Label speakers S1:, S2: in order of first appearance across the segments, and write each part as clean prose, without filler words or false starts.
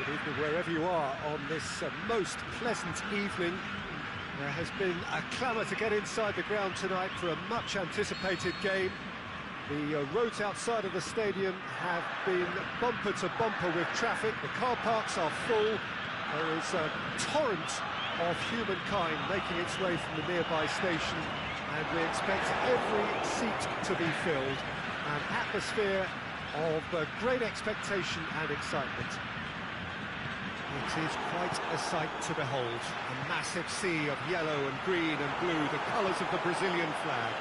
S1: Good evening wherever you are on this most pleasant evening. There has been a clamour to get inside the ground tonight for a much anticipated game. The roads outside of the stadium have been bumper to bumper with traffic. The car parks are full. There is a torrent of humankind making its way from the nearby station, and we expect every seat to be filled. An atmosphere of great expectation and excitement. It is quite a sight to behold. A massive sea of yellow and green and blue, the colours of the Brazilian flag.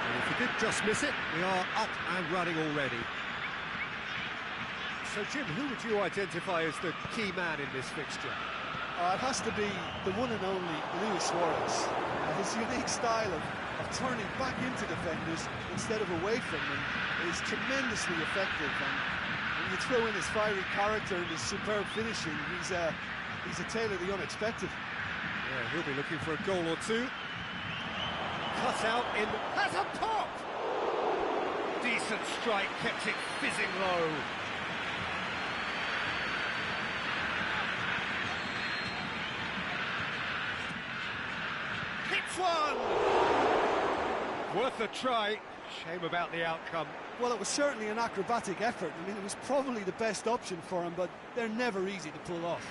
S1: And if you did just miss it, we are up and running already. So, Jim, who would you identify as the key man in this fixture?
S2: It has to be the one and only Luis Suarez. His unique style of turning back into defenders instead of away from them is tremendously effective. And when you throw in his fiery character and his superb finishing, he's a tale of the unexpected.
S1: Yeah, he'll be looking for a goal or two. Cut out in... Has a pop! Decent strike, kept it fizzing low. Hits one! Worth a try. Shame about the outcome.
S2: Well, it was certainly an acrobatic effort. I mean, it was probably the best option for him, but they're never easy to pull off.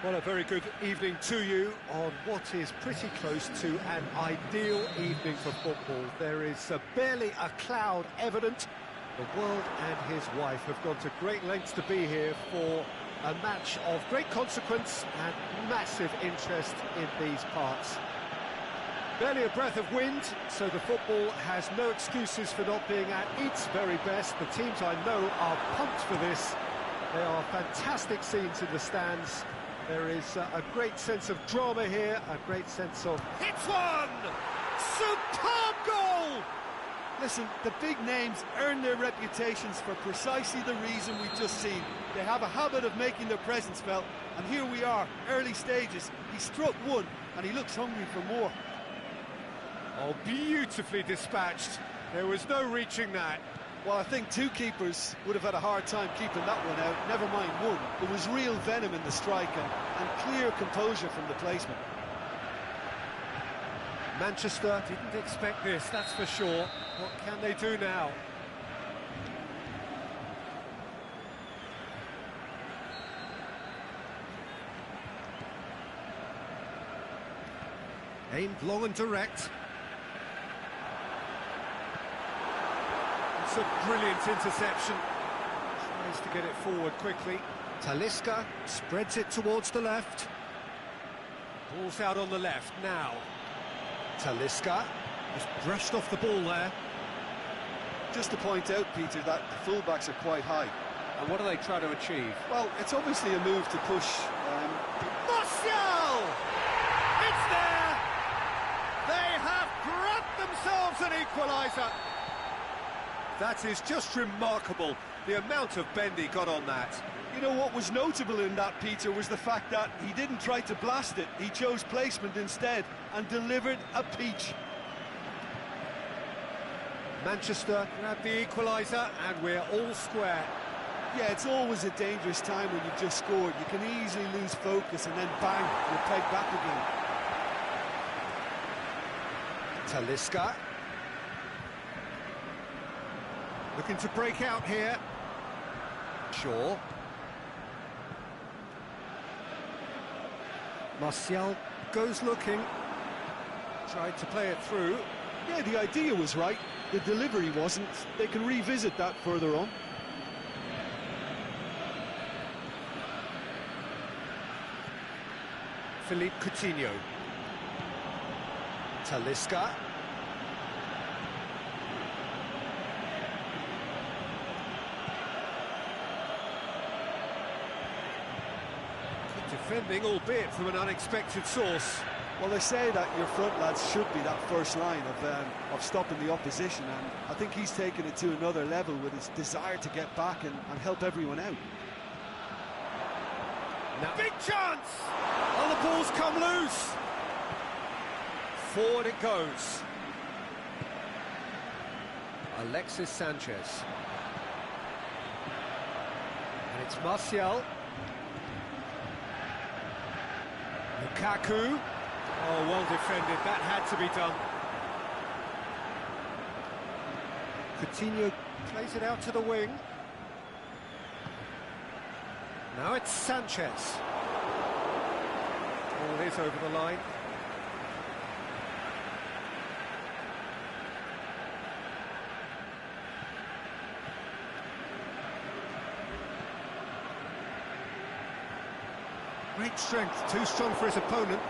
S1: Well, a very good evening to you on what is pretty close to an ideal evening for football. There is barely a cloud evident. The world and his wife have gone to great lengths to be here for a match of great consequence and massive interest in these parts. Barely a breath of wind, so the football has no excuses for not being at its very best. The teams I know are pumped for this. There are fantastic scenes in the stands. There is a great sense of drama here, a great sense of...
S3: Hits one! Superb goal!
S2: Listen, the big names earn their reputations for precisely the reason we've just seen. They have a habit of making their presence felt, and here we are, early stages. He struck one, and he looks hungry for more.
S1: Oh, beautifully dispatched. There was no reaching that.
S2: Well, I think two keepers would have had a hard time keeping that one out, never mind one. There was real venom in the strike and clear composure from the placement.
S1: Manchester didn't expect this, that's for sure. What can they do now? Aimed long and direct. It's a brilliant interception. Tries to get it forward quickly. Talisca spreads it towards the left. Ball's out on the left now. Talisca has brushed off the ball there.
S2: Just to point out, Peter, that the fullbacks are quite high.
S3: And what do they try to achieve?
S2: Well, it's obviously a move to push...
S3: Martial! It's there! They have grabbed themselves an equaliser!
S1: That is just remarkable, the amount of bend he got on that.
S2: You know what was notable in that, Peter, was the fact that he didn't try to blast it. He chose placement instead and delivered a peach.
S1: Manchester grabbed the equaliser and we're all square.
S2: Yeah, it's always a dangerous time when you've just scored. You can easily lose focus and then bang, you're pegged back again.
S1: Talisca. Looking to break out here. Shaw. Martial goes looking. Tried to play it through.
S2: Yeah, the idea was right. The delivery wasn't. They can revisit that further on.
S1: Philippe Coutinho. Talisca. Defending, albeit from an unexpected source.
S2: Well, they say that your front lads should be that first line of stopping the opposition, and I think he's taken it to another level with his desire to get back and help everyone out.
S1: Now, big chance! Oh, the ball's come loose. Forward it goes. Alexis Sanchez. And it's Martial. Lukaku. Oh, well defended. That had to be done. Coutinho plays it out to the wing. Now it's Sanchez. Oh, it is over the line. Great strength, too strong for his opponent.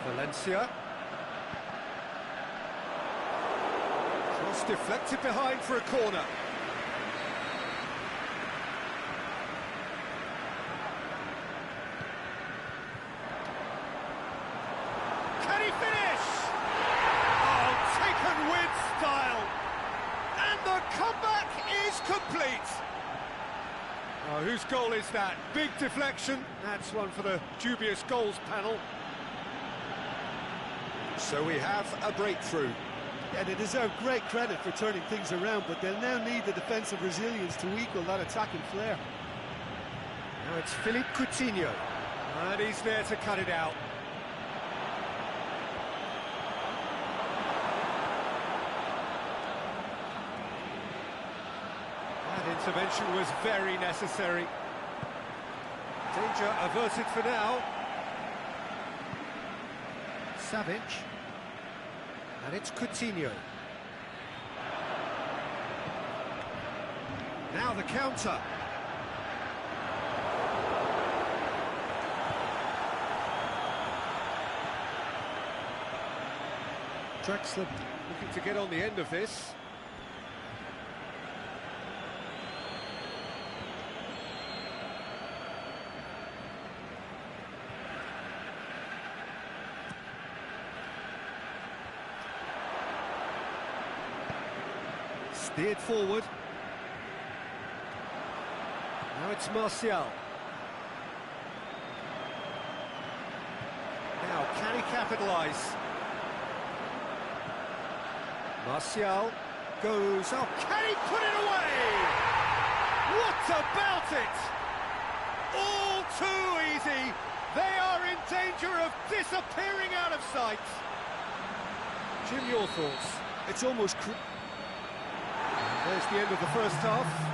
S1: Valencia. Cross deflected behind for a corner. Can he finish? Oh, taken with style. And the comeback is complete. Oh, whose goal is that? Big deflection. That's one for the dubious goals panel. So we have a breakthrough.
S2: Yeah, they deserve great credit for turning things around, but they'll now need the defensive resilience to equal that attacking flair.
S1: Now it's Philippe Coutinho, and he's there to cut it out. That intervention was very necessary. Danger averted for now. Savic. And it's Coutinho. Now the counter. Draxler looking to get on the end of this. Steered forward. Now it's Martial. Now, can he capitalise? Martial goes, oh, can he put it away? What about it? All too easy. They are in danger of disappearing out of sight. Jim, your thoughts?
S2: It's almost...
S1: There's the end of the first half.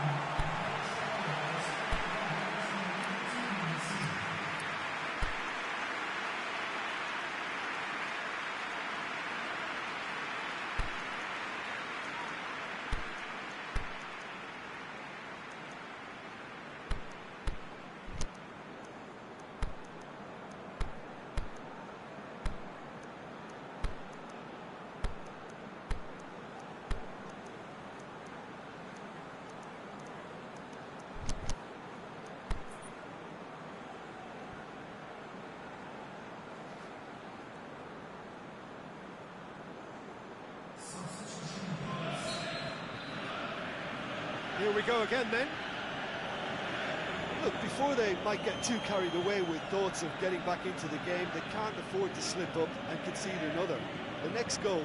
S1: Here we go again then.
S2: Look, before they might get too carried away with thoughts of getting back into the game, they can't afford to slip up and concede another. The next goal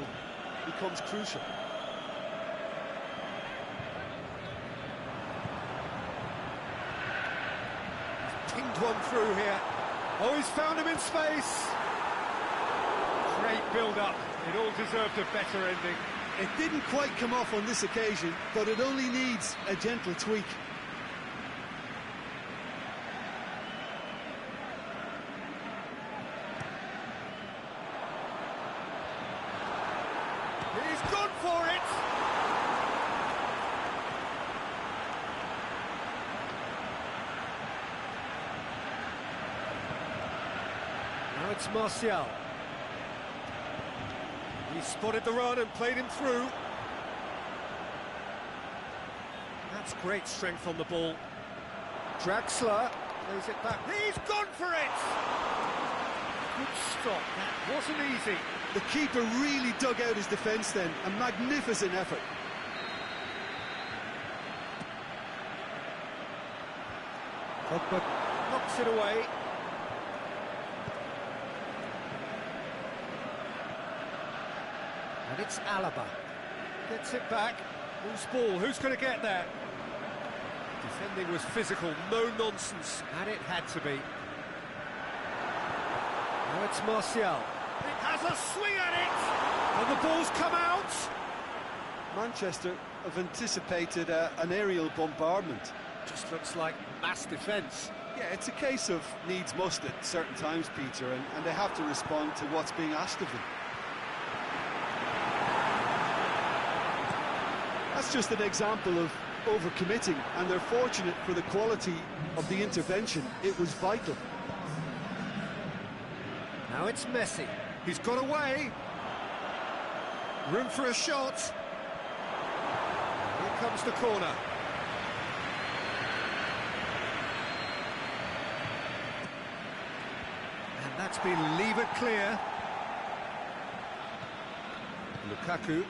S2: becomes crucial.
S1: Pinged one through here. Oh, he's found him in space. Great build-up. It all deserved a better ending.
S2: It didn't quite come off on this occasion, but it only needs a gentle tweak.
S3: He's gone for it!
S1: Now it's Martial. He spotted the run and played him through. That's great strength on the ball. Draxler plays it back.
S3: He's gone for it!
S1: Good stop, that wasn't easy.
S2: The keeper really dug out his defence then, a magnificent effort.
S1: Pogba knocks it away. And it's Alaba. Gets it back. Loose ball. Who's going to get there? Defending was physical, no nonsense. And it had to be. Now it's Martial.
S3: It has a swing at it!
S1: And the ball's come out!
S2: Manchester have anticipated an aerial bombardment.
S1: Just looks like mass defence.
S2: Yeah, it's a case of needs must at certain times, Peter, and they have to respond to what's being asked of them. That's just an example of overcommitting, and they're fortunate for the quality of the intervention. It was vital.
S1: Now it's Messi. He's got away. Room for a shot. Here comes the corner. And that's been levered clear. Lukaku.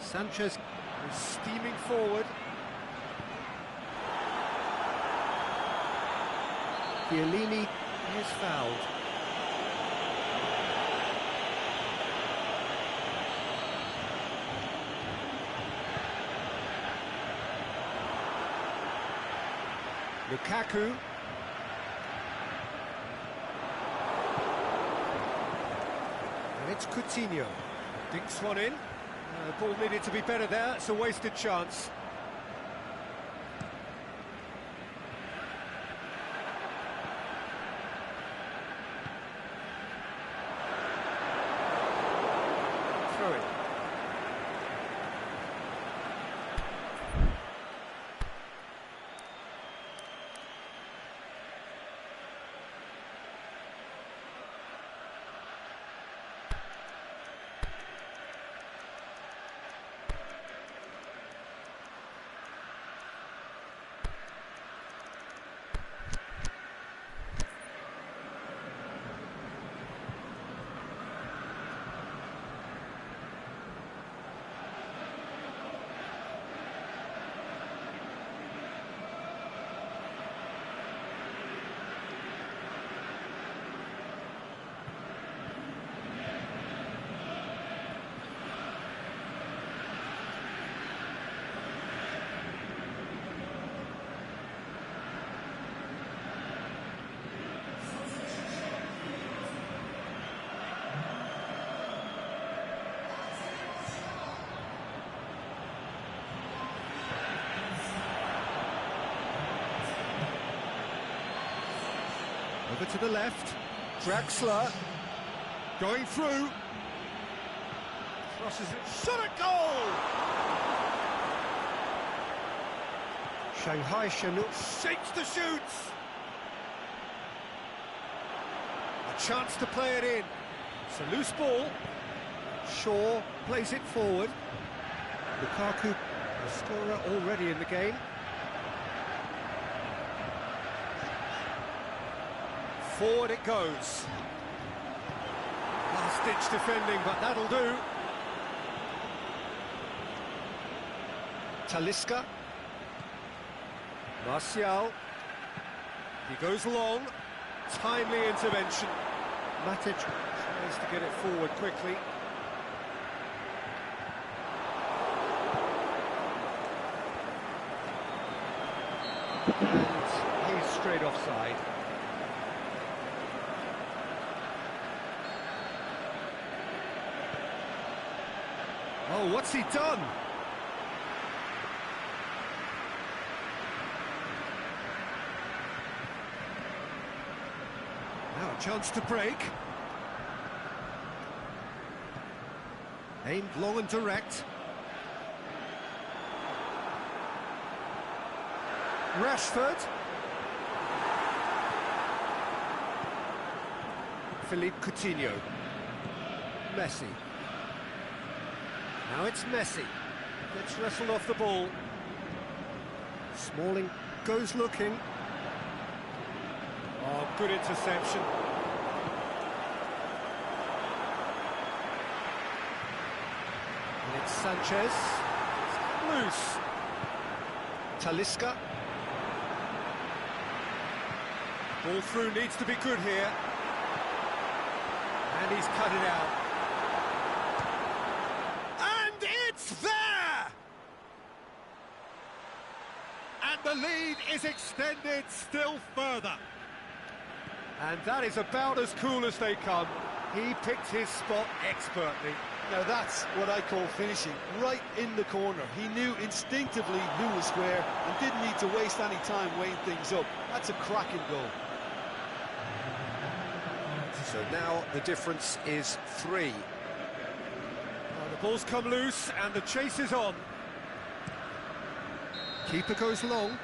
S1: Sanchez is steaming forward. Chiellini is fouled. Lukaku. And it's Coutinho. Dinks one in. The ball needed to be better there. It's a wasted chance. Over to the left. Draxler. Going through. Crosses it.
S3: Shot at goal!
S1: Shanghai Shenhua.
S3: Shapes the shoots!
S1: A chance to play it in. It's a loose ball. Shaw plays it forward. Lukaku, the scorer already in the game. Forward it goes. Last-ditch defending, but that'll do. Talisca. Martial. He goes long. Timely intervention. Matic tries to get it forward quickly. And he's straight offside. Oh, what's he done? Now a chance to break. Aimed long and direct. Rashford. Philippe Coutinho. Messi. Now it's Messi. Gets wrestled off the ball. Smalling goes looking. Oh, good interception. And it's Sanchez. It's loose. Talisca. Ball through needs to be good here. And he's cut it out.
S3: And it's there! And the lead is extended still further.
S1: And that is about as cool as they come. He picked his spot expertly.
S2: Now that's what I call finishing, right in the corner. He knew instinctively who was where and didn't need to waste any time weighing things up. That's a cracking goal.
S1: So now the difference is 3. The ball's come loose and the chase is on. Keeper goes long.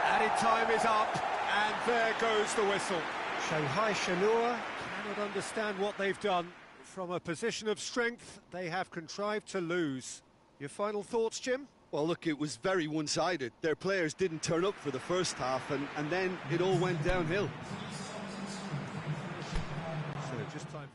S1: Added time is up, and there goes the whistle. Shanghai Shenhua cannot understand what they've done. From a position of strength, they have contrived to lose. Your final thoughts, Jim?
S2: Well, look, it was very one-sided. Their players didn't turn up for the first half, and then it all went downhill.
S1: So just time.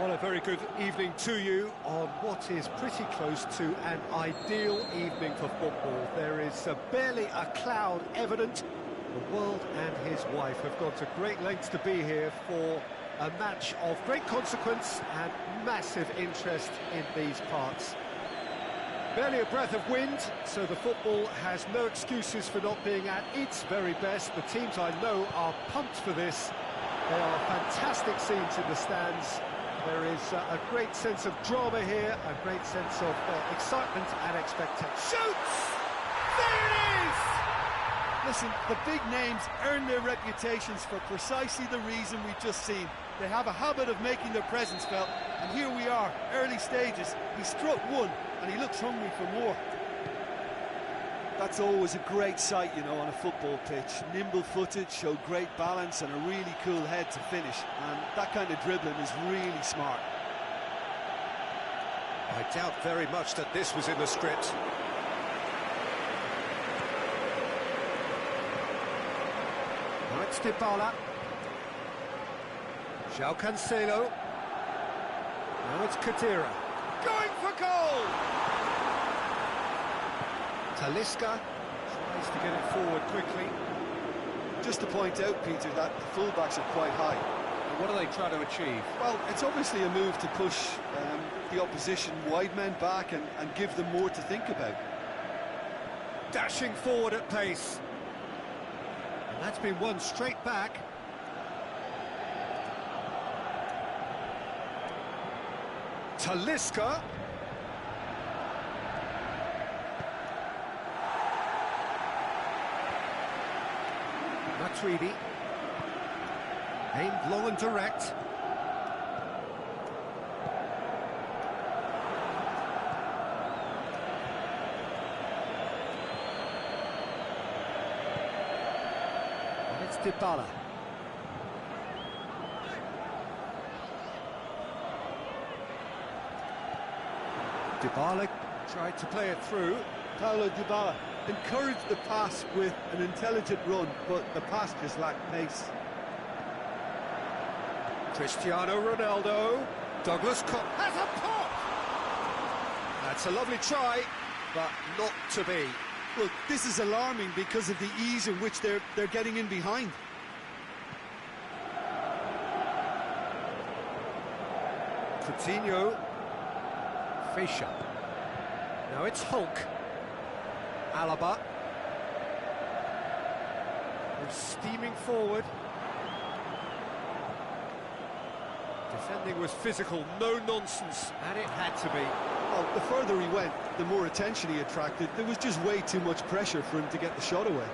S1: Well, a very good evening to you on what is pretty close to an ideal evening for football. There is barely a cloud evident. The world and his wife have gone to great lengths to be here for a match of great consequence and massive interest in these parts. Barely a breath of wind, so the football has no excuses for not being at its very best. The teams I know are pumped for this. There are fantastic scenes in the stands. There is a great sense of drama here, a great sense of excitement and expectation.
S3: Shoots! There it is!
S2: Listen, the big names earn their reputations for precisely the reason we've just seen. They have a habit of making their presence felt, and here we are, early stages. He struck one, and he looks hungry for more. That's always a great sight, you know, on a football pitch. Nimble-footed, showed great balance and a really cool head to finish. And that kind of dribbling is really smart.
S1: I doubt very much that this was in the script. Now it's Dybala. João Cancelo. Now it's Kadira.
S3: Going for goal!
S1: Talisca tries to get it forward quickly.
S2: Just to point out, Peter, that the fullbacks are quite high.
S1: And what are they trying to achieve?
S2: Well, it's obviously a move to push the opposition wide men back and give them more to think about.
S1: Dashing forward at pace. And that's been won straight back. Talisca. Matuidi. Aimed long and direct. And it's Dybala. Dybala tried to play it through.
S2: Paulo Dybala encouraged the pass with an intelligent run, but the pass just lacked pace.
S1: Cristiano Ronaldo. Douglas Costa
S3: Has a pop!
S1: That's a lovely try, but not to be.
S2: Well, this is alarming because of the ease in which they're getting in behind.
S1: Coutinho. Fischer. Now it's Hulk. Alaba. They're steaming forward. Defending was physical, no nonsense, and it had to be.
S2: Well, the further he went, the more attention he attracted. There was just way too much pressure for him to get the shot away.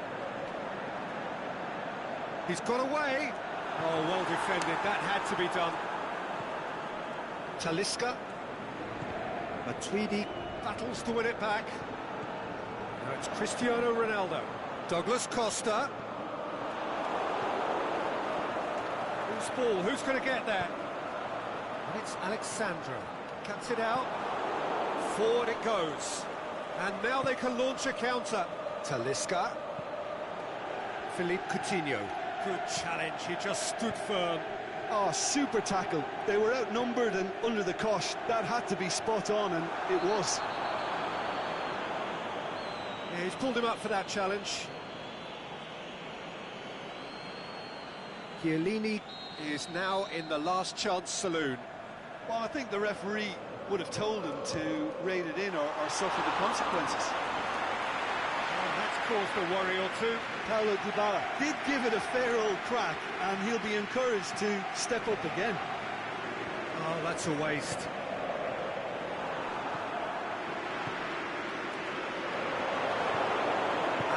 S1: He's got away. Oh, well defended. That had to be done. Talisca. Matuidi battles to win it back. Now it's Cristiano Ronaldo. Douglas Costa. Who's ball? Who's going to get there? And it's Alexandro. Cuts it out. Forward it goes. And now they can launch a counter. Talisca. Philippe Coutinho. Good challenge. He just stood firm.
S2: Oh, super tackle. They were outnumbered and under the cosh. That had to be spot on, and it was.
S1: Yeah, he's pulled him up for that challenge. Chiellini is now in the last chance saloon.
S2: Well, I think the referee would have told him to rate it in or suffer the consequences.
S1: Well, that's caused a worry or two.
S2: Paulo Dybala did give it a fair old crack, and he'll be encouraged to step up again.
S1: Oh, that's a waste.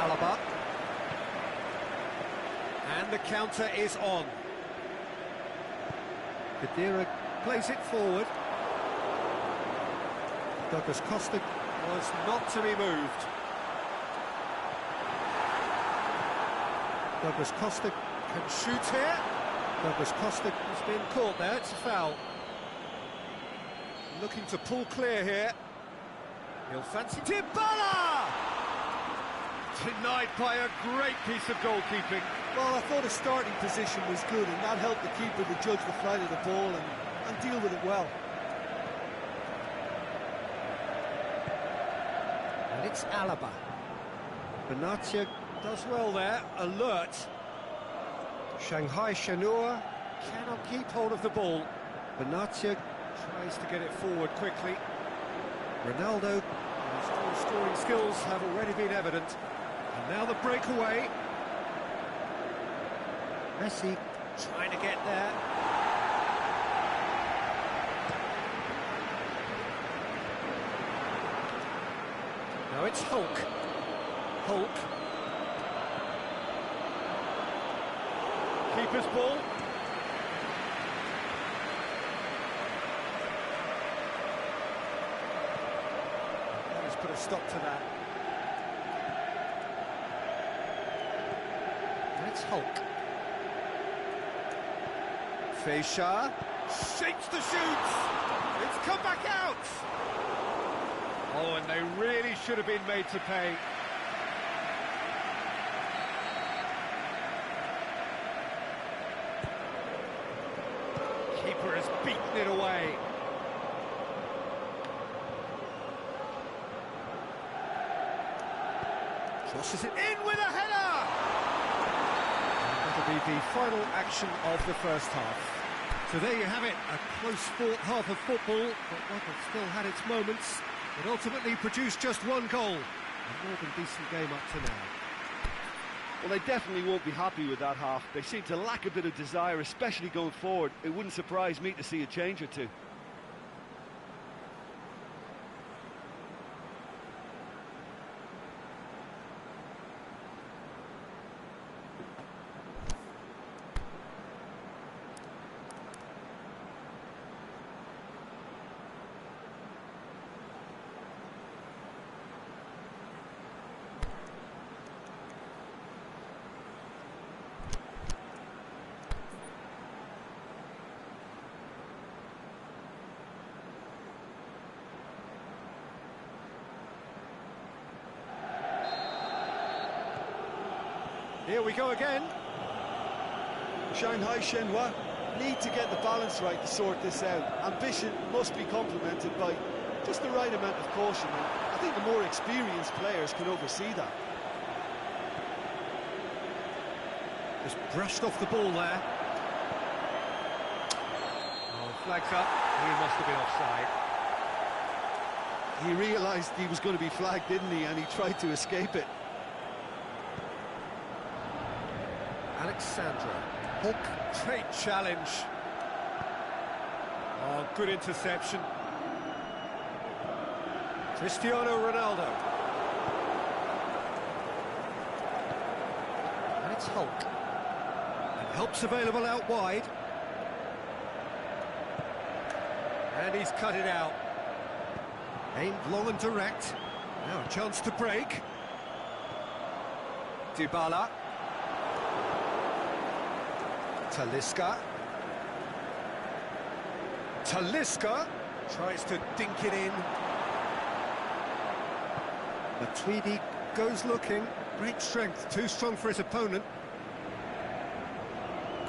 S1: Alaba. And the counter is on. Kadira plays it forward. Douglas Costa was not to be moved. Douglas Costa can shoot here. Douglas Costa has been caught there, it's a foul. Looking to pull clear here. He'll fancy Dybala! Denied by a great piece of goalkeeping.
S2: Well, I thought his starting position was good, and that helped the keeper to judge the flight of the ball, and and deal with it well.
S1: And it's Alaba. Benatia does well there, alert. Shanghai Shenhua cannot keep hold of the ball. Benatia tries to get it forward quickly. Ronaldo, his scoring skills have already been evident. And now the breakaway. Messi trying to get there. Now it's Hulk. Hulk. Keeper's ball. Let's put a stop to that. And it's Hulk. Feisha shapes the shoot. It's come back out. Oh, and they really should have been made to pay. Keeper has beaten it away. Crosses it in with a header! That'll be the final action of the first half. So there you have it, a close-fought half of football, but one that still had its moments. It ultimately produced just one goal. A more than decent game up to now.
S2: Well, they definitely won't be happy with that half. They seem to lack a bit of desire, especially going forward. It wouldn't surprise me to see a change or two.
S1: Here we go again.
S2: Shanghai Shenhua need to get the balance right to sort this out. Ambition must be complemented by just the right amount of caution. And I think the more experienced players can oversee that.
S1: Just brushed off the ball there. Oh, flags up. He must have been offside.
S2: He realised he was going to be flagged, didn't he? And he tried to escape it.
S1: Alexandra. Hulk. Great challenge. Oh, good interception. Cristiano Ronaldo. And it's Hulk. And help's available out wide. And he's cut it out. Aimed long and direct. Now a chance to break. Dybala. Talisca. Talisca tries to dink it in. Matuidi goes looking. Great strength, too strong for his opponent.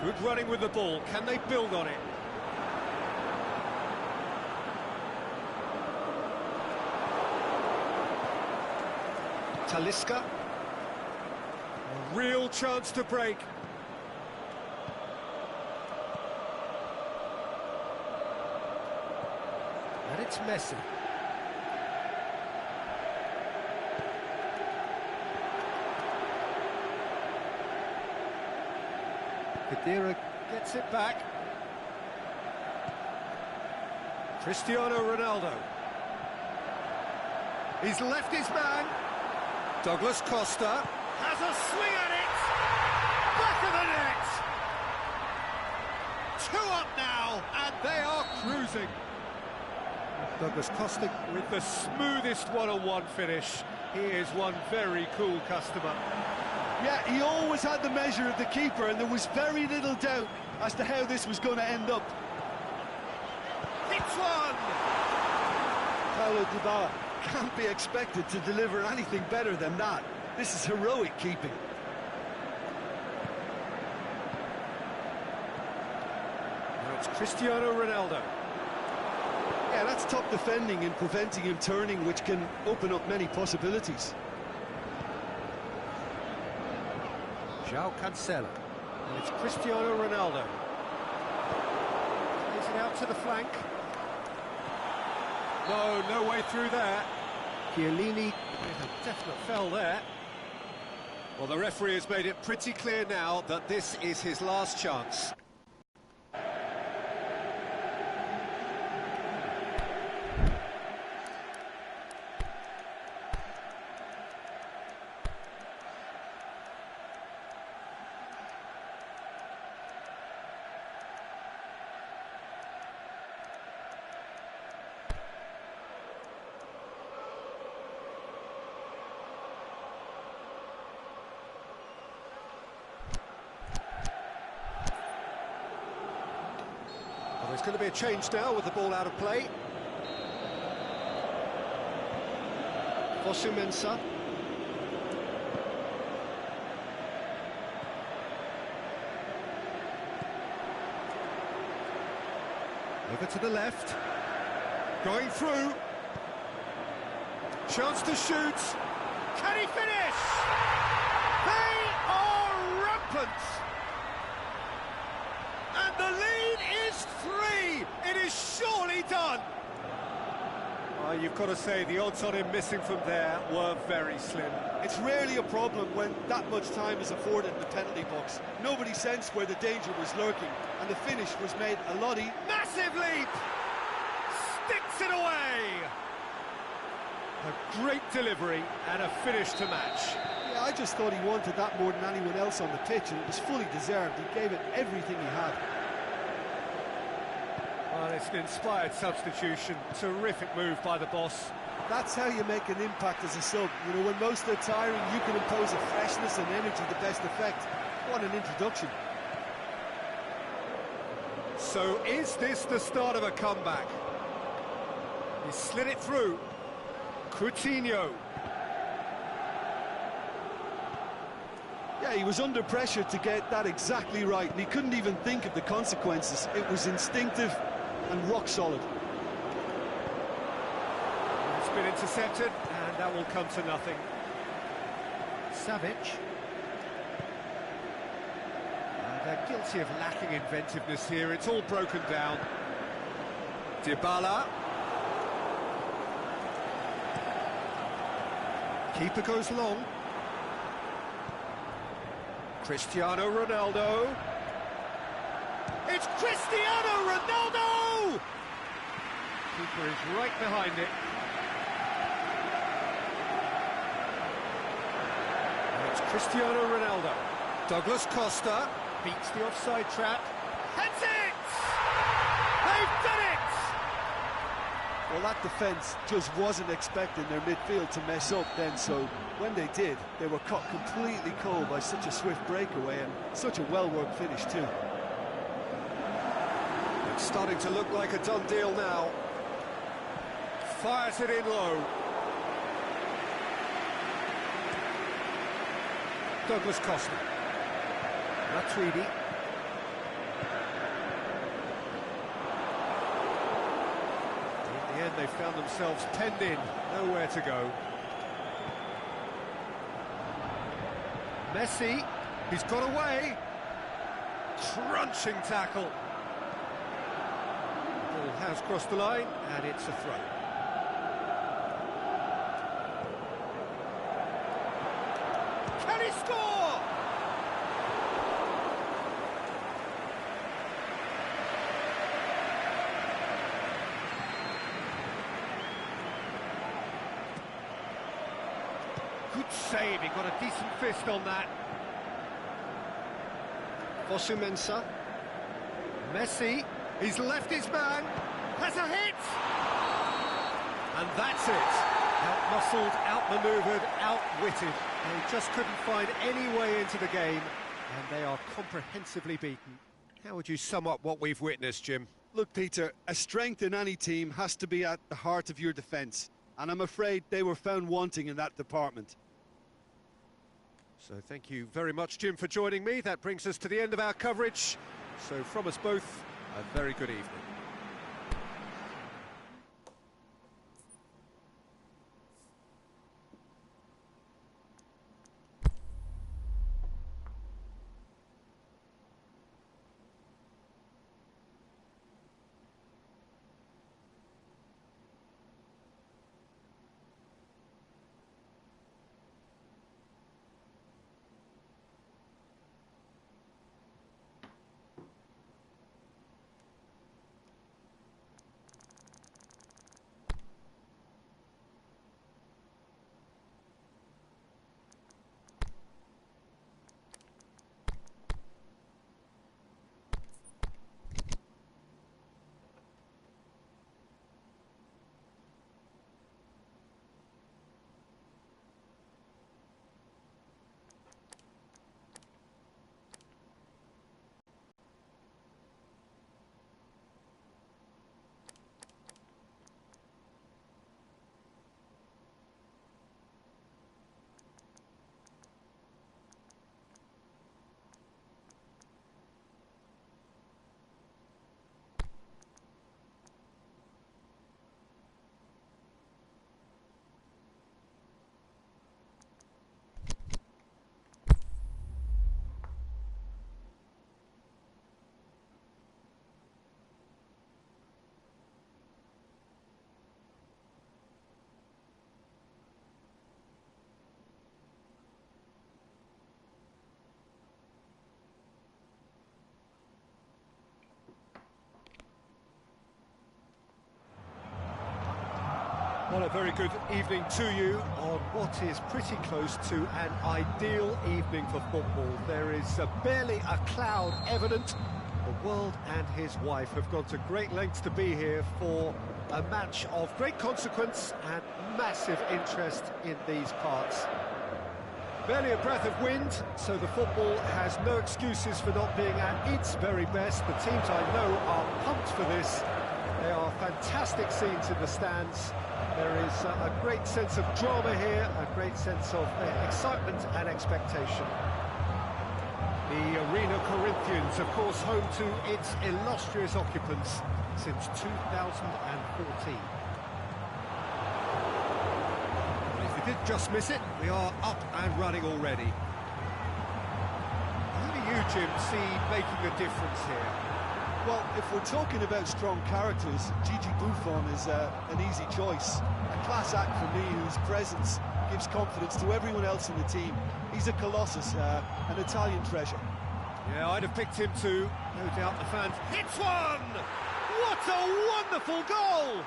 S1: Good running with the ball. Can they build on it? Talisca. A real chance to break. And it's Messi. Khedira gets it back. Cristiano Ronaldo. He's left his man. Douglas Costa
S3: Has a swing at it! Back of the net! 2 up now, and they are cruising.
S1: Douglas Costa with the smoothest one-on-one finish. He is one very cool customer.
S2: Yeah, he always had the measure of the keeper, and there was very little doubt as to how this was going to end up.
S3: Hits one!
S2: Paulo Dybala can't be expected to deliver anything better than that. This is heroic keeping.
S1: Now It's Cristiano Ronaldo.
S2: Yeah, that's top defending and preventing him turning, which can open up many possibilities.
S1: João Cancelo. And it's Cristiano Ronaldo. Plays it out to the flank. No way through there. Chiellini with a definite foul there. Well, the referee has made it pretty clear now that this is his last chance. Well, there's going to be a change now with the ball out of play. PES2019. Over to the left. Going through. Chance to shoot. Can he finish? They are rampant. And the lead is 3. It is surely done. You've got to say, the odds on him missing from there were very slim.
S2: It's rarely a problem when that much time is afforded in the penalty box. Nobody sensed where the danger was lurking, and the finish was made a lot easier.
S1: Massive leap! Sticks it away! A great delivery and a finish to match.
S2: Yeah, I just thought he wanted that more than anyone else on the pitch, and it was fully deserved. He gave it everything he had.
S1: Well, it's an inspired substitution. Terrific move by the boss.
S2: That's how you make an impact as a sub. You know, when most are tiring, you can impose a freshness and energy to best effect. What an introduction.
S1: So is this the start of a comeback? He slid it through. Coutinho.
S2: Yeah, he was under pressure to get that exactly right, and he couldn't even think of the consequences. It was instinctive and rock solid.
S1: It's been intercepted, and that will come to nothing. Savic. And they're guilty of lacking inventiveness here. It's all broken down. Dybala. Keeper goes long. Cristiano Ronaldo. It's Cristiano Ronaldo! Keeper is right behind it. And it's Cristiano Ronaldo. Douglas Costa beats the offside trap. Heads it! They've done it!
S2: Well, that defence just wasn't expecting their midfield to mess up then, so when they did, they were caught completely cold by such a swift breakaway and such a well-worked finish too.
S1: It's starting to look like a done deal now. Fires it in low. Douglas Costa. Matuidi. In the end, they found themselves penned in, nowhere to go. Messi, he's got away. Crunching tackle. Ball has crossed the line, and it's a throw. Can he score? Good save, he got a decent fist on that. PES2019. Messi, he's left his man, has a hit! And that's it. Out-muscled, out-manoeuvred, outwitted. They just couldn't find any way into the game, and they are comprehensively beaten. How would you sum up what we've witnessed, Jim?
S2: Look, Peter, a strength in any team has to be at the heart of your defence, and I'm afraid they were found wanting in that department.
S1: So thank you very much, Jim, for joining me. That brings us to the end of our coverage. So from us both, a very good evening. Well, a very good evening to you on what is pretty close to an ideal evening for football. There is barely a cloud evident. The world and his wife have gone to great lengths to be here for a match of great consequence and massive interest in these parts. Barely a breath of wind, so the football has no excuses for not being at its very best. The teams I know are pumped for this. They are fantastic scenes in the stands. There is a great sense of drama here, a great sense of excitement and expectation. The Arena Corinthians, of course, home to its illustrious occupants since 2014. If we did just miss it, we are up and running already. Who do you, Jim, see making a difference here?
S2: Well, if we're talking about strong characters, Gigi Buffon is an easy choice. A class act for me whose presence gives confidence to everyone else in the team. He's a colossus, an Italian treasure.
S1: Yeah, I'd have picked him too. No doubt the fans. Hits one! What a wonderful goal!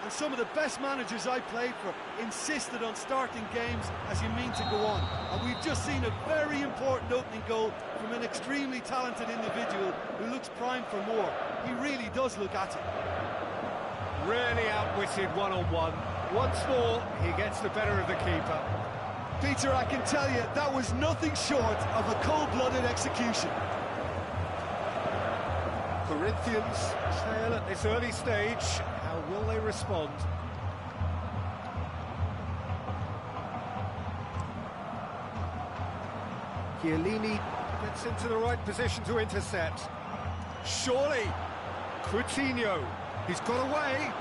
S2: And some of the best managers I played for insisted on starting games as you mean to go on. And we've just seen a very important opening goal from an extremely talented individual who looks primed for more. He really does look at it.
S1: Really outwitted one-on-one. Once more, he gets the better of the keeper.
S2: Peter, I can tell you, that was nothing short of a cold-blooded execution.
S1: Corinthians trail at this early stage. How will they respond? Chiellini gets into the right position to intercept. Surely, Coutinho, he's got away.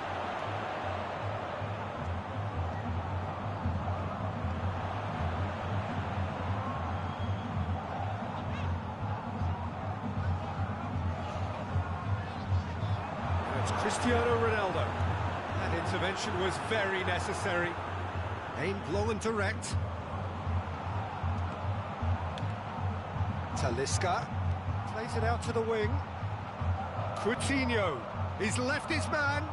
S1: Cristiano Ronaldo. That intervention was very necessary. Aimed long and direct. Talisca plays it out to the wing. Coutinho, he's left his man.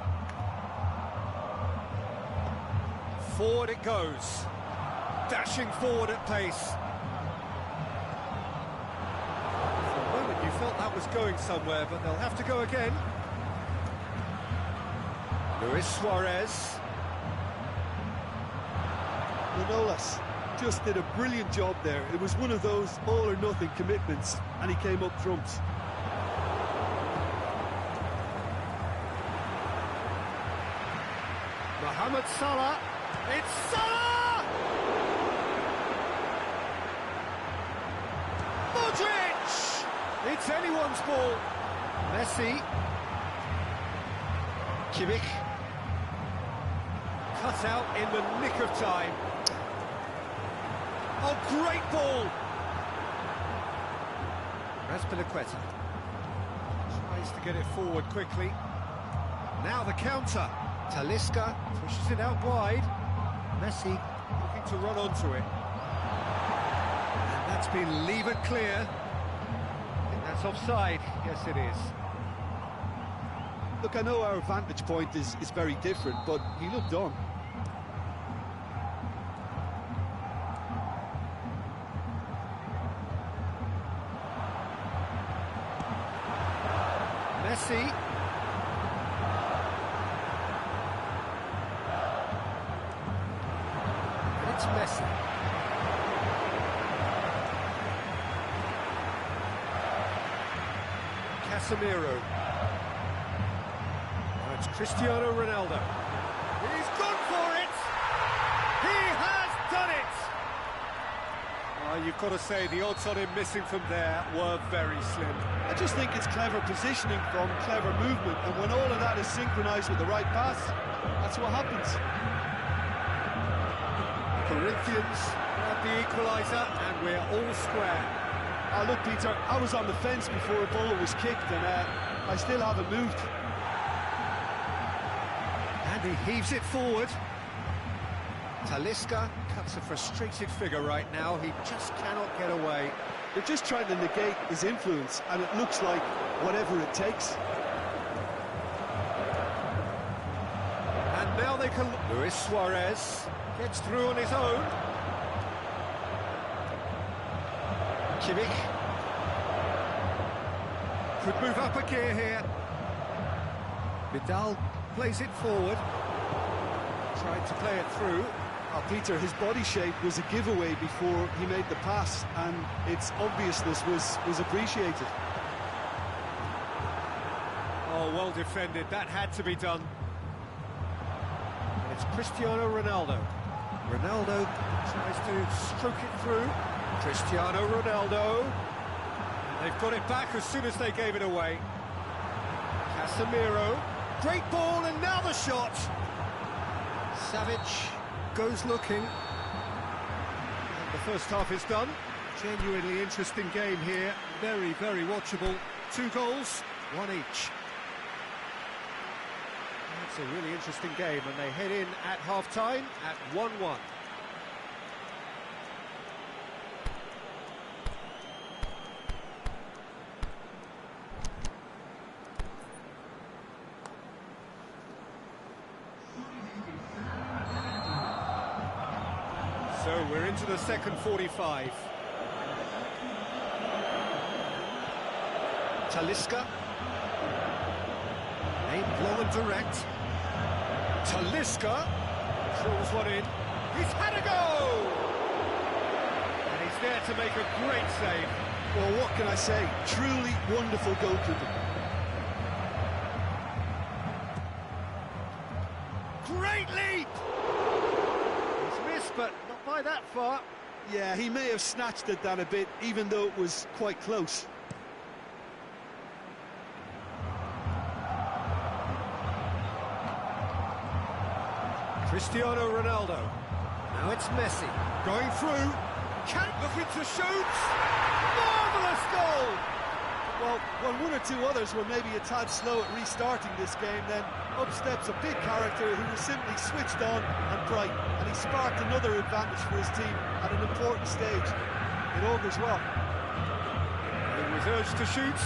S1: Forward it goes. Dashing forward at pace. For a moment you felt that was going somewhere, but they'll have to go again. Luis Suarez.
S2: Manolas just did a brilliant job there. It was one of those all-or-nothing commitments, and he came up trumps.
S1: Mohamed Salah. It's Salah! Modric! It's anyone's ball. Messi. Kimmich. Cut out in the nick of time. Oh, great ball! Azpilicueta tries to get it forward quickly. Now the counter. Talisca pushes it out wide. Messi looking to run onto it. And that's been levered clear. I think that's offside. Yes, it is.
S2: Look, I know our vantage point is very different, but he looked on.
S1: Messi. And it's Messi. Casemiro. Now it's Cristiano Ronaldo.
S3: He's gone for it! He has done it!
S1: You've got to say the odds on him missing from there were very slim.
S2: I just think it's clever positioning from clever movement, and when all of that is synchronised with the right pass, that's what happens.
S1: Corinthians grab the equaliser, and we're all square.
S2: Look, Peter, I was on the fence before a ball was kicked, and I still haven't moved.
S1: And he heaves it forward. Talisca cuts a frustrated figure right now. He just cannot get away.
S2: They're just trying to negate his influence, and it looks like whatever it takes.
S1: And now they can... Luis Suarez gets through on his own. Kimmich could move up a gear here. Vidal plays it forward. Tried to play it through.
S2: Peter, his body shape was a giveaway before he made the pass, and its obviousness was appreciated.
S1: Oh, well defended. That had to be done. And it's Cristiano Ronaldo. Ronaldo tries to stroke it through. Cristiano Ronaldo. And they've got it back as soon as they gave it away. Casemiro. Great ball, and now the shot. Savic goes looking. And the first half is done. Genuinely interesting game here. Very, very watchable. 2 goals, 1 each. It's a really interesting game, and they head in at half-time at 1-1. So we're into the second 45. Talisca. Aimed long and direct. Talisca throws one in. He's had a go! And he's there to make a great save.
S2: Well, what can I say? Truly wonderful goalkeeping.
S3: Great leap!
S1: He's missed, but not by that far.
S2: Yeah, he may have snatched it down a bit, even though it was quite close.
S1: Cristiano Ronaldo. Now it's Messi. Going through. Can't look into shoots. Marvellous goal!
S2: Well, when 1 or 2 others were maybe a tad slow at restarting this game, then up steps a big character who was simply switched on and bright, and he sparked another advantage for his team at an important stage. It augurs well.
S1: He was urged to shoot,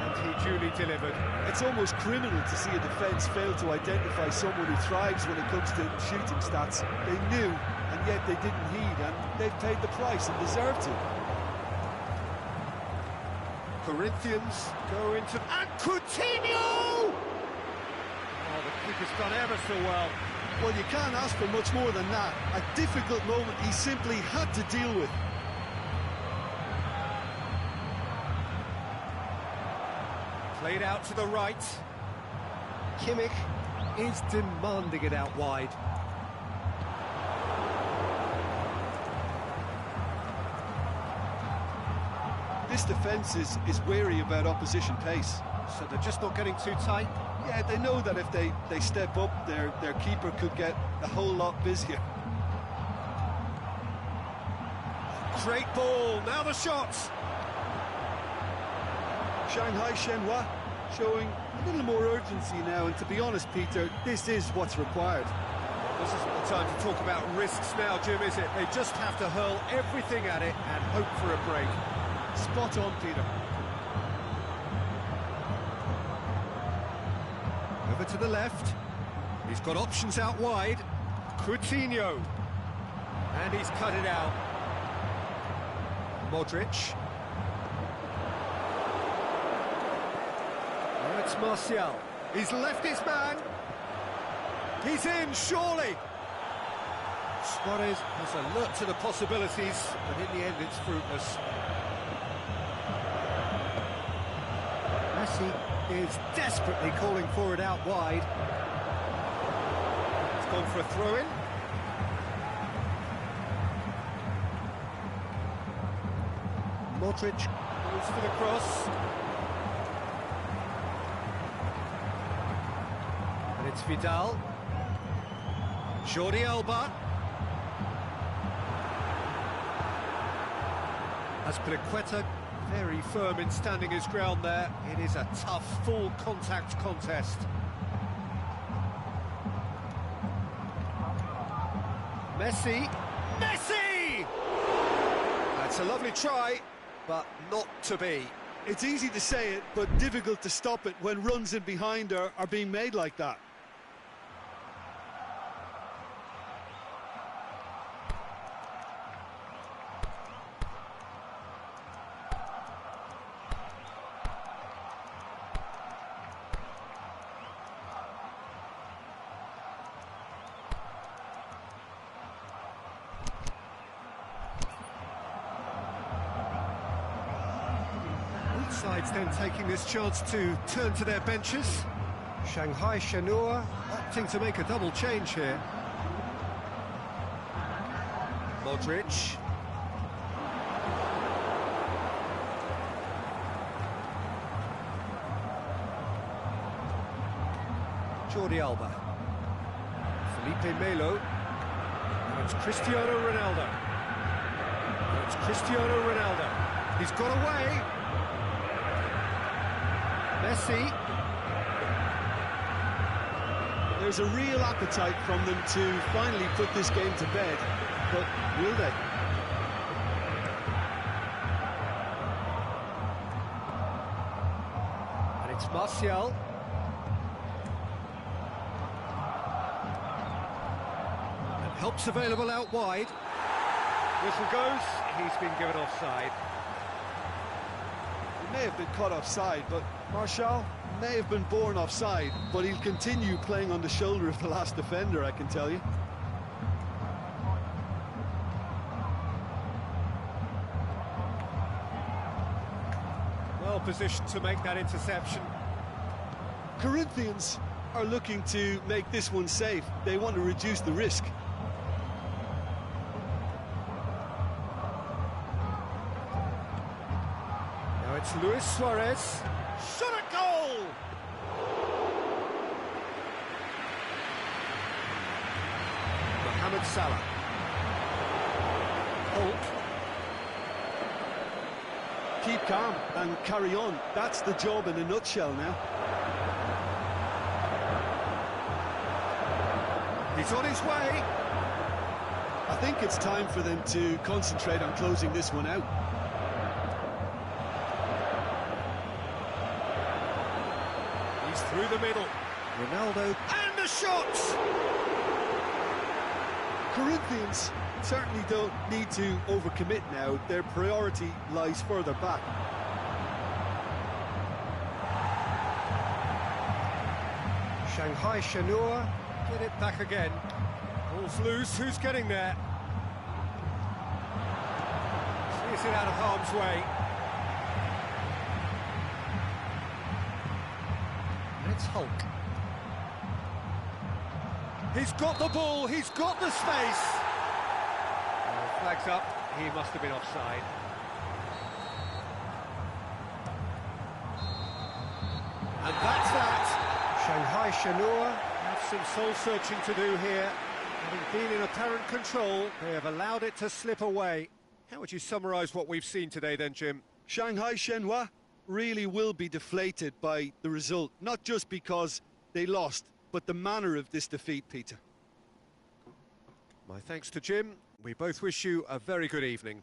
S1: and he duly delivered.
S2: It's almost criminal to see a defence fail to identify someone who thrives when it comes to shooting stats. They knew, and yet they didn't heed, and they've paid the price and deserve to.
S1: Corinthians go into... And Coutinho! Oh, the keeper's done ever so well.
S2: Well, you can't ask for much more than that. A difficult moment he simply had to deal with.
S1: Played out to the right. Kimmich is demanding it out wide.
S2: This defence is wary about opposition pace.
S1: So they're just not getting too tight.
S2: Yeah, they know that if they step up, their keeper could get a whole lot busier.
S1: Great ball, now the shots.
S2: Shanghai Shenhua showing a little more urgency now, and to be honest, Peter, this is what's required.
S1: This isn't the time to talk about risks now, Jim, is it? They just have to hurl everything at it and hope for a break.
S2: Spot on, Peter.
S1: Over to the left. He's got options out wide. Coutinho. And he's cut it out. Modric. Now it's Martial. He's left his man. He's in, surely. Suarez has alert to the possibilities, but in the end it's fruitless. Messi is desperately calling for it out wide. It's gone for a throw-in. Modric goes for the cross. And it's Vidal. Jordi Alba. Azpilicueta very firm in standing his ground there. It is a tough, full contact contest. Messi. Messi! That's a lovely try, but not to be.
S2: It's easy to say it, but difficult to stop it when runs in behind are being made like that.
S1: Sides then taking this chance to turn to their benches. Shanghai Shenhua opting to make a double change here. Modric. Jordi Alba. Felipe Melo. Now it's Cristiano Ronaldo. Now it's Cristiano Ronaldo. He's got away. Messi.
S2: There's a real appetite from them to finally put this game to bed, but will they?
S1: And it's Martial. And help's available out wide. Whistle goes, he's been given offside.
S2: He may have been caught offside, but Martial may have been born offside, but he'll continue playing on the shoulder of the last defender, I can tell you.
S1: Well positioned to make that interception.
S2: Corinthians are looking to make this one safe. They want to reduce the risk.
S1: Now it's Luis Suarez. Shot a goal! Mohamed Salah. Holt.
S2: Keep calm and carry on. That's the job in a nutshell now.
S1: He's on his way.
S2: I think it's time for them to concentrate on closing this one out.
S1: He's through the middle. Ronaldo. And the shot!
S2: Corinthians certainly don't need to overcommit now. Their priority lies further back.
S1: Shanghai Shenhua get it back again. Ball's loose, who's getting there? Sees it out of harm's way. And it's Hulk. He's got the ball, he's got the space. Flags up, he must have been offside. And that's that. Shanghai Shenhua have some soul-searching to do here. Having been in apparent control, they have allowed it to slip away. How would you summarise what we've seen today then, Jim?
S2: Shanghai Shenhua really will be deflated by the result, not just because they lost, but the manner of this defeat, Peter.
S1: My thanks to Jim. We both wish you a very good evening.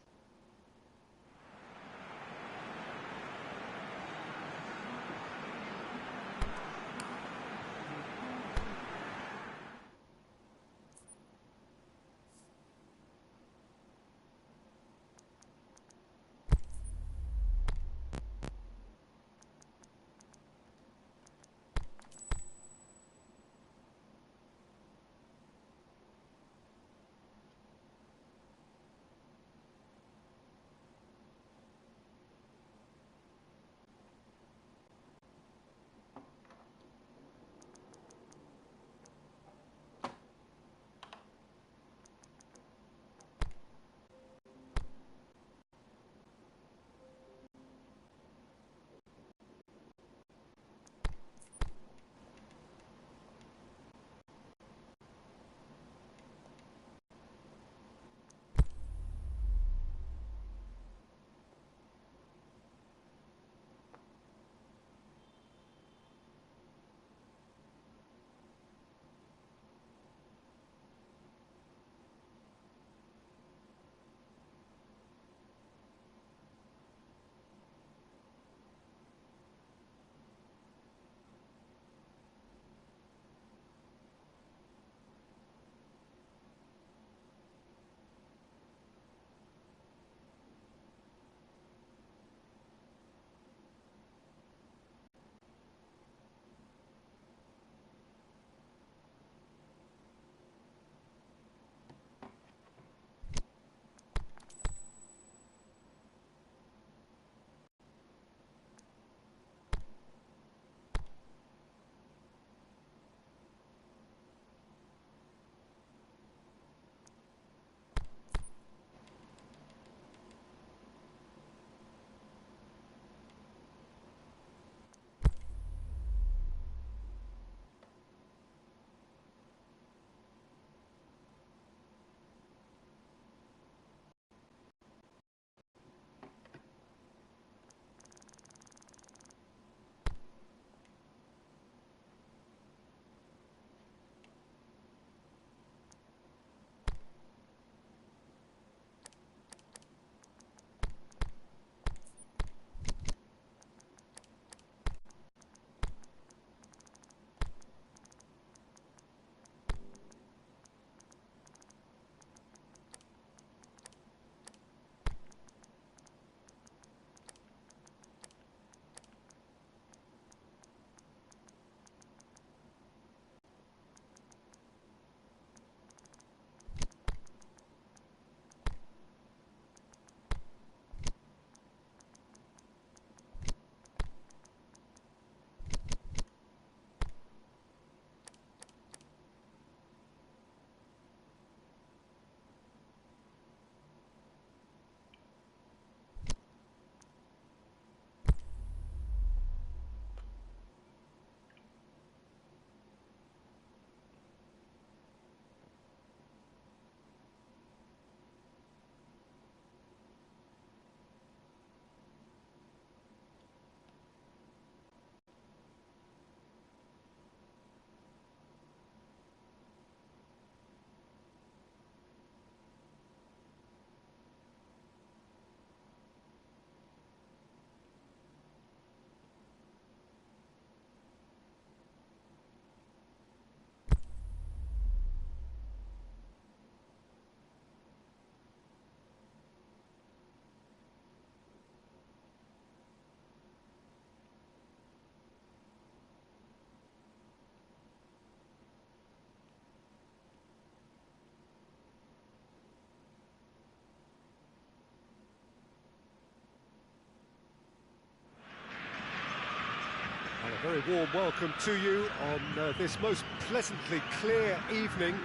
S1: A very warm welcome to you on this most pleasantly clear evening.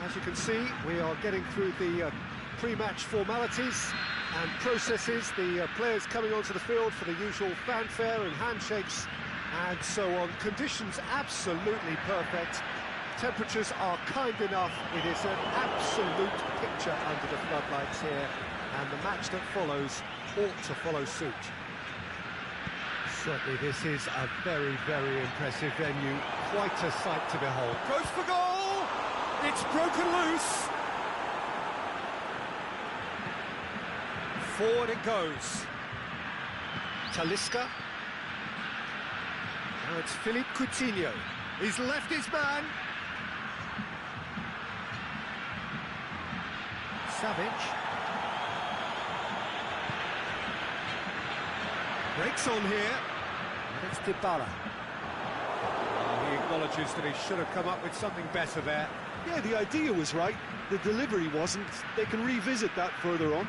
S1: As you can see, we are getting through the pre-match formalities and processes. The players coming onto the field for the usual fanfare and handshakes And so on, conditions absolutely perfect. Temperatures are kind enough. It is an absolute picture under the floodlights here, and the match that follows ought to follow suit. Certainly this is a very, very impressive venue. Quite a sight to behold.
S3: Goes for goal! It's broken loose!
S1: Forward it goes. Talisca. Now it's Philippe Coutinho.
S3: He's left his man.
S1: Savic. Breaks on here. And it's Dybala.
S3: He acknowledges that he should have come up with something better there.
S2: Yeah, the idea was right. The delivery wasn't. They can revisit that further on.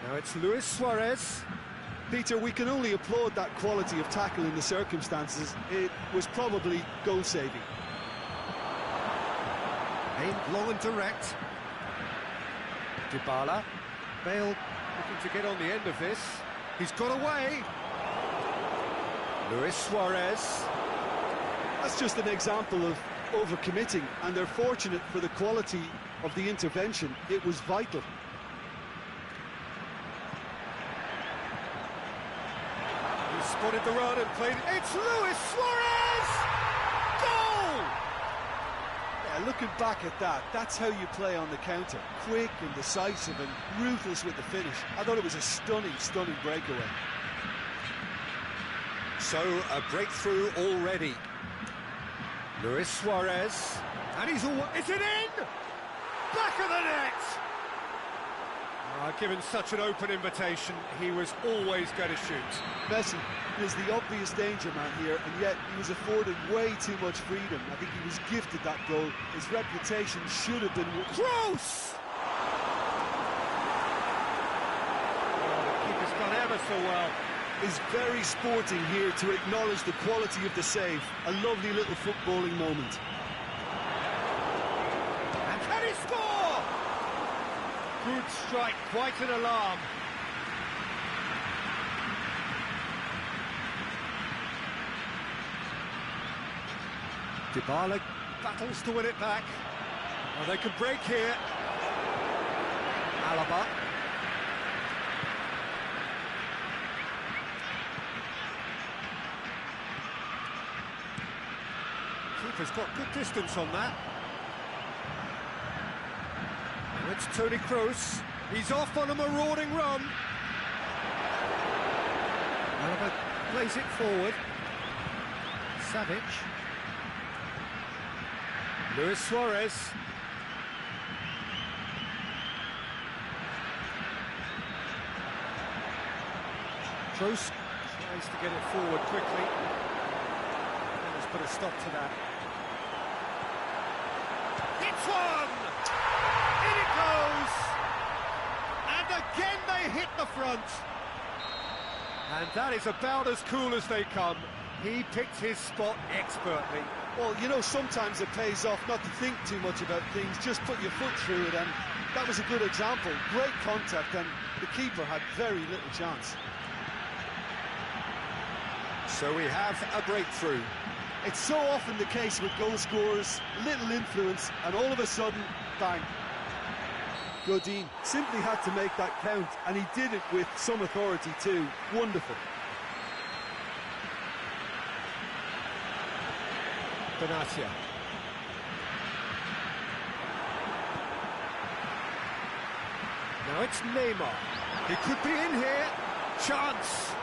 S1: Now it's Luis Suarez.
S2: Peter, we can only applaud that quality of tackle in the circumstances. It was probably goal-saving.
S1: Aimed long and direct. Dybala. Bale looking to get on the end of this. He's got away. Luis Suarez.
S2: That's just an example of overcommitting, and they're fortunate for the quality of the intervention. It was vital.
S1: He spotted the run and played. It's Luis Suarez! Goal!
S2: Yeah, looking back at that, that's how you play on the counter. Quick and decisive and ruthless with the finish. I thought it was a stunning, stunning breakaway.
S1: So, a breakthrough already. Luis Suarez. And he's all... Is it in? Back of the net! Given such an open invitation, he was always going to shoot.
S2: Messi is the obvious danger man here, and yet he was afforded way too much freedom. I think he was gifted that goal. His reputation should have been...
S1: Gross! The keeper's done ever so well.
S2: Is very sporting here to acknowledge the quality of the save. A lovely little footballing moment.
S1: And can he score? Good strike, quite an alarm. Dybala battles to win it back. Well, they can break here. Alaba. Keeper's got good distance on that. And it's Toni Kroos. He's off on a marauding run. Alaba plays it forward. Savic. Luis Suarez. Kroos tries to get it forward quickly. Let's put a stop to that. It's one! In it goes! And again they hit the front. And that is about as cool as they come. He picked his spot expertly.
S2: Well, you know, sometimes it pays off not to think too much about things, just put your foot through it, and that was a good example. Great contact, and the keeper had very little chance.
S1: So we have a breakthrough.
S2: It's so often the case with goal scorers, little influence, and all of a sudden, bang. Godin simply had to make that count, and he did it with some authority too. Wonderful.
S1: Benatia. Now it's Neymar. He could be in here. Chance.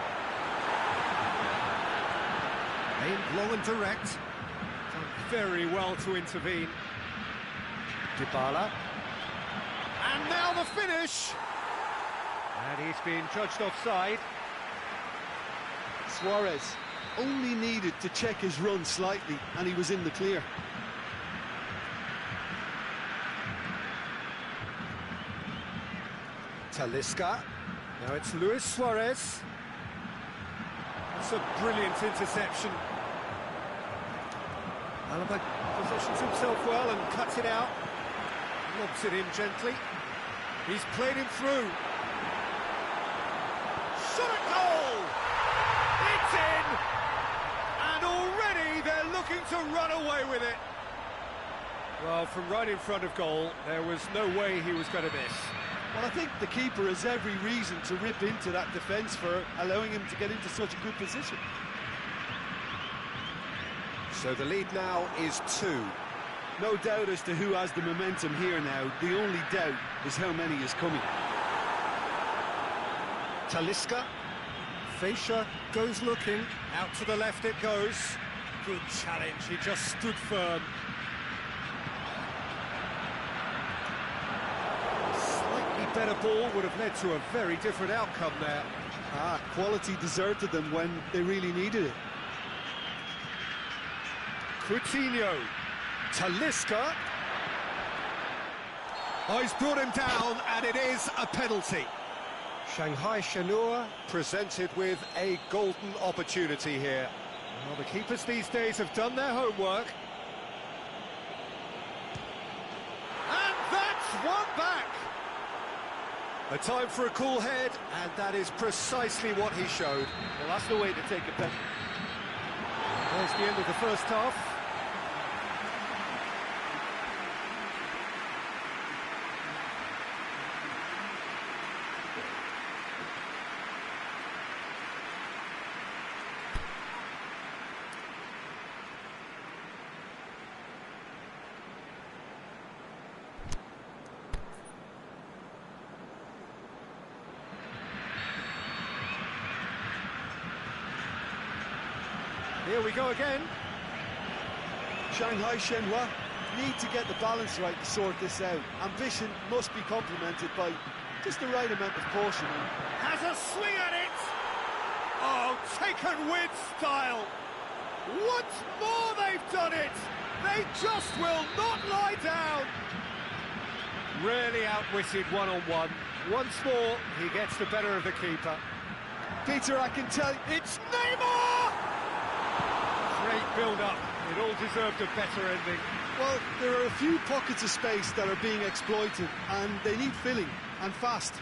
S1: Aimed long and direct. Done very well to intervene. Dybala. And now the finish. And he's being judged offside.
S2: Suarez only needed to check his run slightly, and he was in the clear.
S1: Talisca. Now it's Luis Suarez. That's a brilliant interception. Alaba positions himself well and cuts it out. Lobs it in gently. He's played him through. Shot at goal!
S3: It's in! And already they're looking to run away with it.
S1: Well, from right in front of goal, there was no way he was going to miss.
S2: Well, I think the keeper has every reason to rip into that defence for allowing him to get into such a good position.
S1: So the lead now is 2.
S2: No doubt as to who has the momentum here now. The only doubt is how many is coming.
S1: Talisca. Fascia goes looking. Out to the left it goes. Good challenge, he just stood firm. Slightly better ball would have led to a very different outcome there.
S2: Quality deserted them when they really needed it.
S1: Coutinho. Talisca. Oh, he's brought him down, and it is a penalty. Shanghai Shenhua presented with a golden opportunity here. Well, the keepers these days have done their homework.
S3: And that's one back.
S1: A time for a cool head, and that is precisely what he showed.
S2: Well, that's the way to take it back.
S1: There's the end of the first half. Here we go again.
S2: Shanghai Shenhua need to get the balance right to sort this out. Ambition must be complemented by just the right amount of caution.
S3: Has a swing at it. Oh, taken with style. Once more they've done it. They just will not lie down.
S1: Really outwitted one-on-one. Once more, he gets the better of the keeper.
S2: Peter, I can tell you...
S3: It's Neymar!
S1: Great build-up. It all deserved a better ending.
S2: Well, there are a few pockets of space that are being exploited, and they need filling, and fast.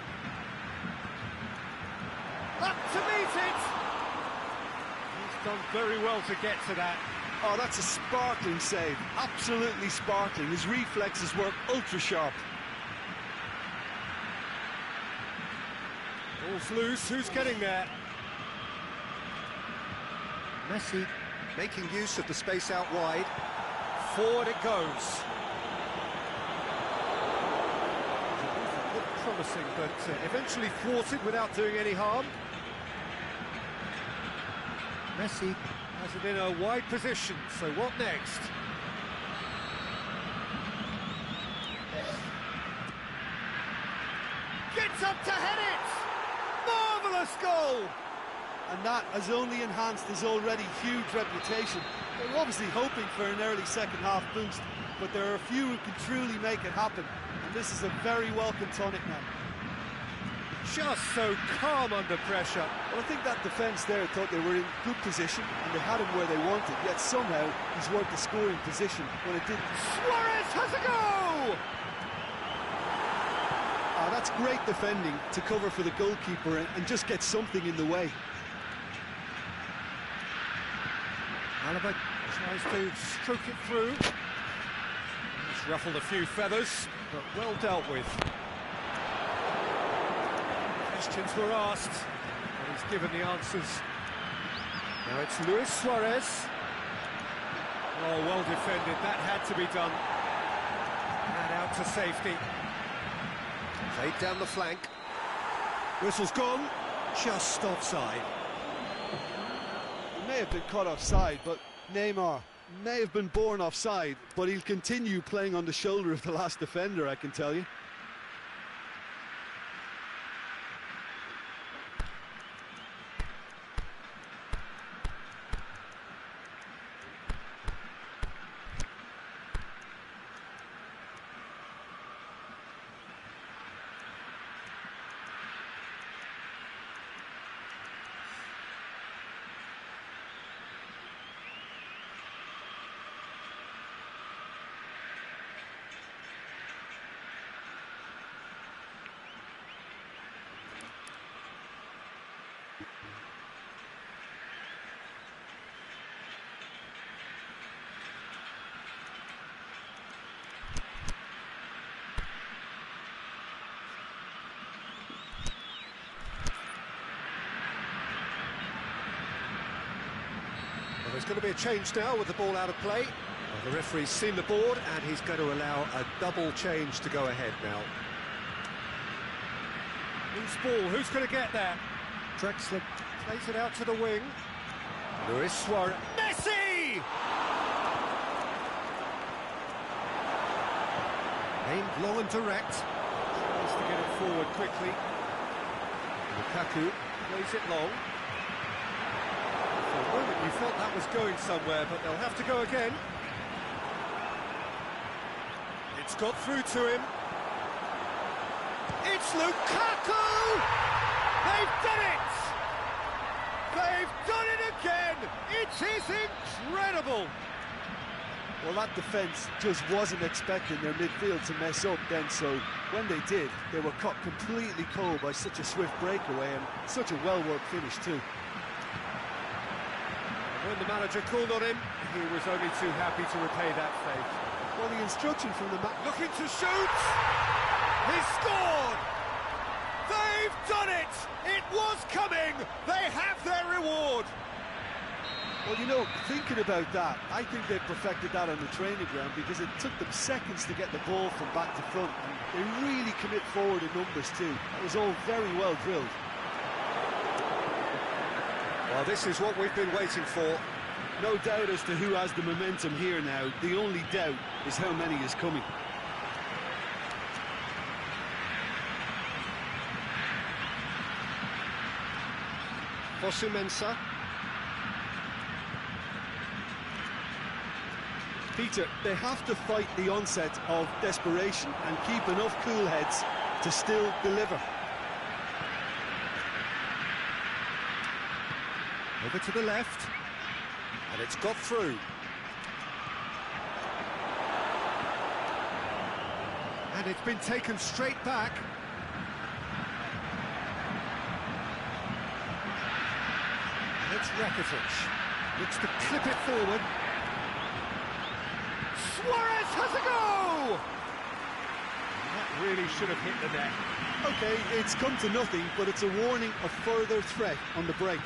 S3: Up to meet it!
S1: He's done very well to get to that.
S2: Oh, that's a sparkling save. Absolutely sparkling. His reflexes work ultra-sharp.
S1: Ball's loose. Who's getting there? Messi making use of the space out wide. Forward it goes. Looked promising, but eventually thwarted without doing any harm. Messi has it in a wide position, so what next?
S3: Gets up to head it! Marvellous goal!
S2: And that has only enhanced his already huge reputation. They're obviously hoping for an early second-half boost, but there are a few who can truly make it happen, and this is a very welcome tonic now.
S1: Just so calm under pressure.
S2: Well, I think that defence there thought they were in good position, and they had him where they wanted, yet somehow he's worked the scoring position when it didn't.
S3: Suarez has a go!
S2: That's great defending to cover for the goalkeeper and just get something in the way.
S1: Alaba tries to stroke it through. It's ruffled a few feathers, but well dealt with. Questions were asked, but he's given the answers. Now it's Luis Suarez. Oh, well defended. That had to be done. And out to safety. Played down the flank. Whistle's gone. Just offside.
S2: He may have been caught offside, but Neymar may have been born offside, but he'll continue playing on the shoulder of the last defender, I can tell you.
S1: There's going to be a change now with the ball out of play. Well, the referee's seen the board and he's going to allow a double change to go ahead now.
S3: Loose ball, who's going to get there?
S1: Drexler plays it out to the wing. Luis Suarez.
S3: Messi!
S1: Aimed long and direct.
S3: Tries to get it forward quickly.
S1: Lukaku plays it long. For a moment you felt that was going somewhere, but they'll have to go again. It's got through to him.
S3: It's Lukaku! They've done it! They've done it again! It is incredible!
S2: Well, that defence just wasn't expecting their midfield to mess up then, so when they did, they were caught completely cold by such a swift breakaway and such a well-worked finish too.
S1: When the manager called on him, he was only too happy to repay that favour.
S2: Well, the instruction from the
S3: looking to shoot! He scored! They've done it! It was coming! They have their reward!
S2: Well, you know, thinking about that, I think they've perfected that on the training ground because it took them seconds to get the ball from back to front, and they really commit forward in numbers too. That was all very well drilled.
S1: Well, this is what we've been waiting for.
S2: No doubt as to who has the momentum here now. The only doubt is how many is coming.
S1: Fosu-Mensah.
S2: Peter, they have to fight the onset of desperation and keep enough cool heads to still deliver.
S1: Over to the left, and it's got through. And it's been taken straight back. And it's Rakitic. Looks to clip it forward.
S3: Suarez has a go!
S1: That really should have hit the net.
S2: Okay, it's come to nothing, but it's a warning of further threat on the break.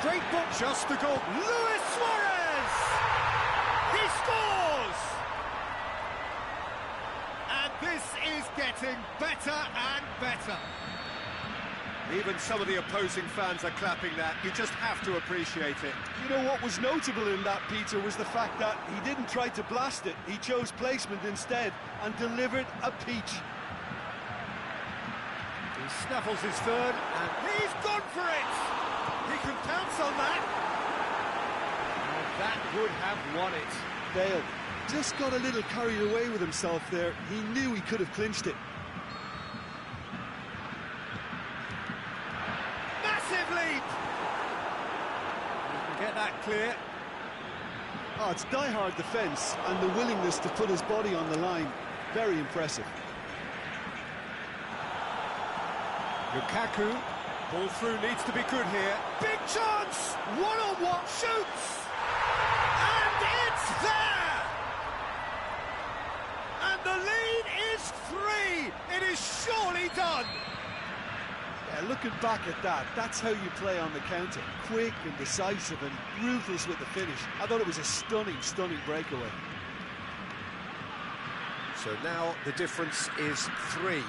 S1: Great ball, just the goal.
S3: Luis Suarez! He scores! And this is getting better and better.
S1: Even some of the opposing fans are clapping that. You just have to appreciate it.
S2: You know what was notable in that, Peter, was the fact that he didn't try to blast it. He chose placement instead and delivered a peach.
S1: He snaffles his third, and
S3: He's gone for it! He can pounce on that.
S1: and that would have won it.
S2: Bale just got a little carried away with himself there. He knew he could have clinched it.
S3: Massive leap!
S1: You can get that clear.
S2: Oh, it's die-hard defence and the willingness to put his body on the line. Very impressive.
S1: Lukaku, ball through needs to be good here.
S3: Big chance! One-on-one shoots! And it's there! And the lead is 3! It is surely done!
S2: Yeah, looking back at that, that's how you play on the counter. Quick and decisive and ruthless with the finish. I thought it was a stunning, stunning breakaway.
S1: So now the difference is 3.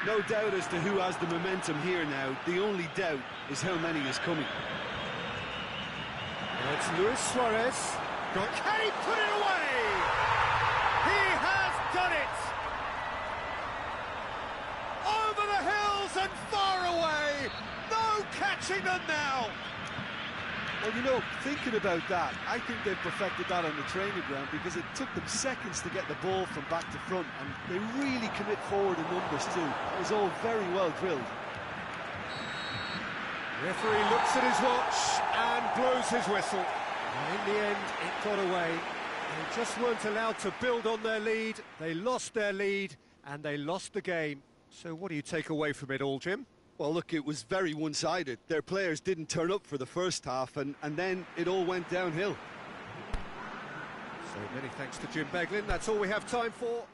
S2: No doubt as to who has the momentum here now. The only doubt is how many is coming.
S1: It's Luis Suarez.
S3: Can he put it away? He has done it! Over the hills and far away! No catching them now!
S2: Well, you know, thinking about that, I think they've perfected that on the training ground because it took them seconds to get the ball from back to front, and they really commit forward in numbers too. It was all very well drilled.
S1: Referee looks at his watch and blows his whistle. And in the end, it got away. They just weren't allowed to build on their lead. They lost their lead, and they lost the game. So what do you take away from it all, Jim?
S2: Well, look, it was very one-sided. Their players didn't turn up for the first half, and then it all went downhill.
S1: So many thanks to Jim Beglin. That's all we have time for.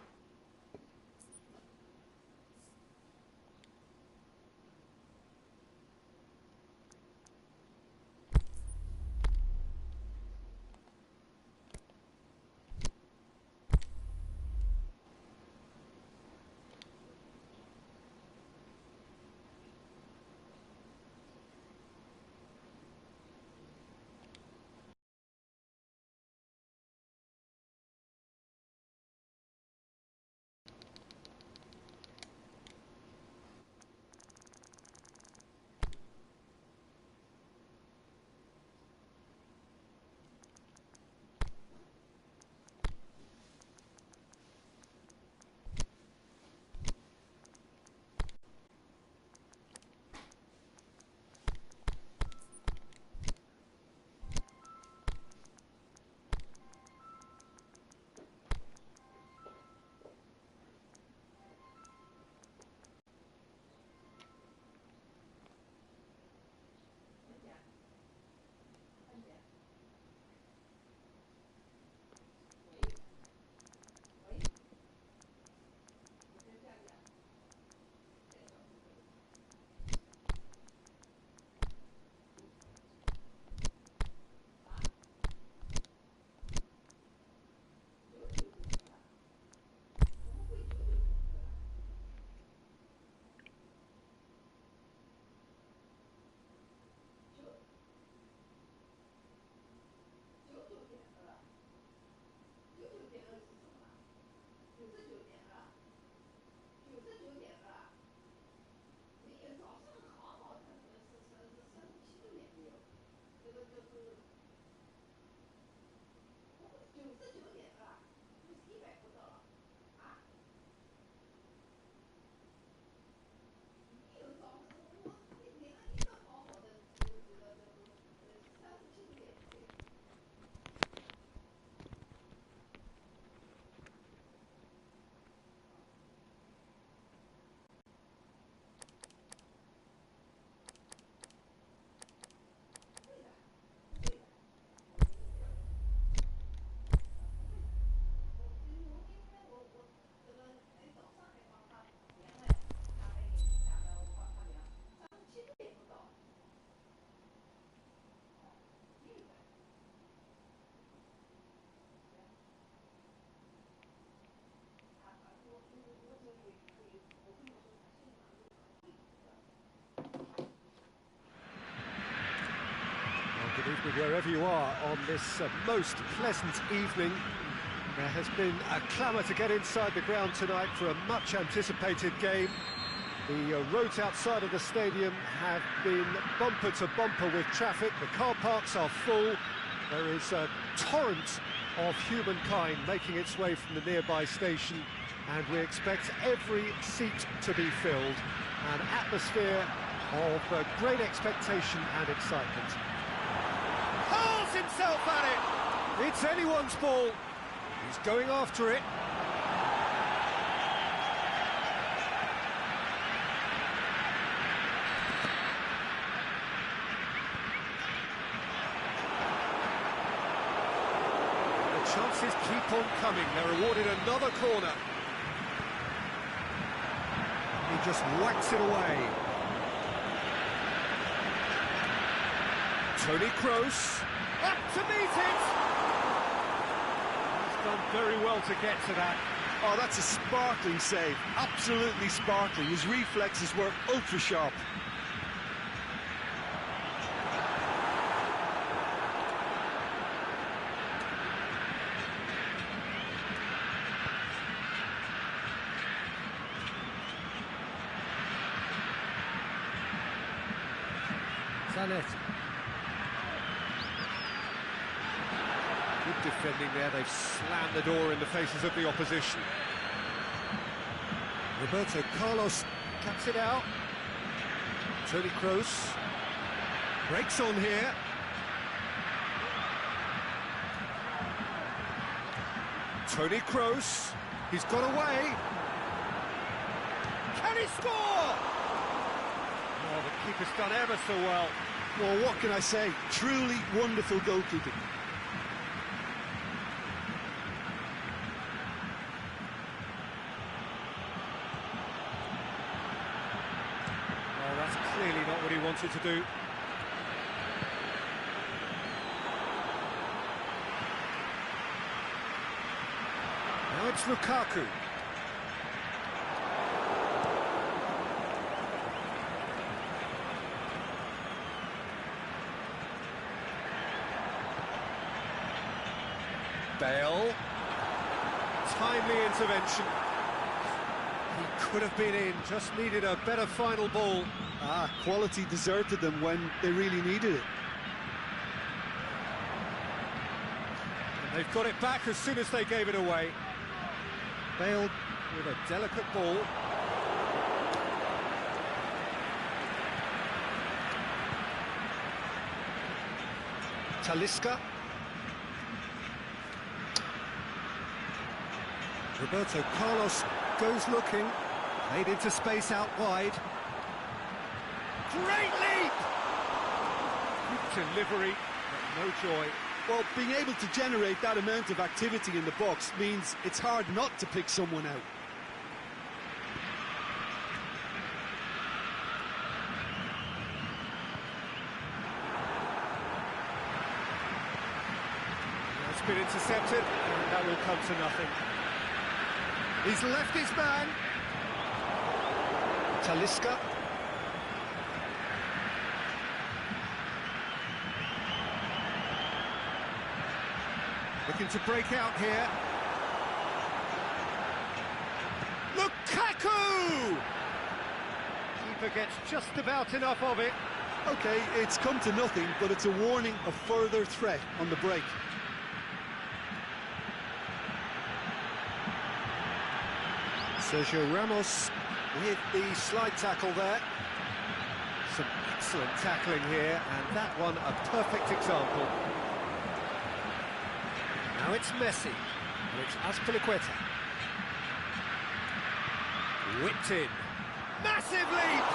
S1: Good evening wherever you are on this most pleasant evening. There has been a clamour to get inside the ground tonight for a much-anticipated game. The roads outside of the stadium have been bumper to bumper with traffic. The car parks are full. There is a torrent of humankind making its way from the nearby station, and we expect every seat to be filled. An atmosphere of great expectation and excitement.
S3: Hurls himself at it!
S1: It's anyone's ball. He's going after it.
S3: The chances keep on coming. They're awarded another corner.
S1: He just whacks it away.
S3: Toni Kroos, up to meet it! He's done very well to get to that.
S2: Oh, that's a sparkling save, absolutely sparkling. His reflexes were ultra-sharp.
S1: Zanetti. Good defending there, they've slammed the door in the faces of the opposition. Roberto Carlos cuts it out. Toni Kroos breaks on here. Toni Kroos, he's got away.
S3: Can he score? Oh, the keeper's done ever so well.
S2: Well, what can I say? Truly wonderful goalkeeping.
S1: Oh, that's clearly not what he wanted to do. Now it's Lukaku. Bale, timely intervention. He could have been in, just needed a better final ball.
S2: Quality deserted them when they really needed it.
S1: And they've got it back as soon as they gave it away. Bale with a delicate ball. Talisca. Roberto Carlos goes looking, played into space out wide.
S3: Great leap! Good delivery, but no joy.
S2: Well, being able to generate that amount of activity in the box means it's hard not to pick someone out.
S1: It's been intercepted, and that will come to nothing. He's left his man. Talisca. Looking to break out here. Lukaku! Keeper gets just about enough of it.
S2: Okay, it's come to nothing, but it's a warning of further threat on the break.
S1: Sergio Ramos with the slide tackle there. Some excellent tackling here, and that one a perfect example. Now it's Messi, and it's Azpilicueta. Whipped in.
S3: Massive leap!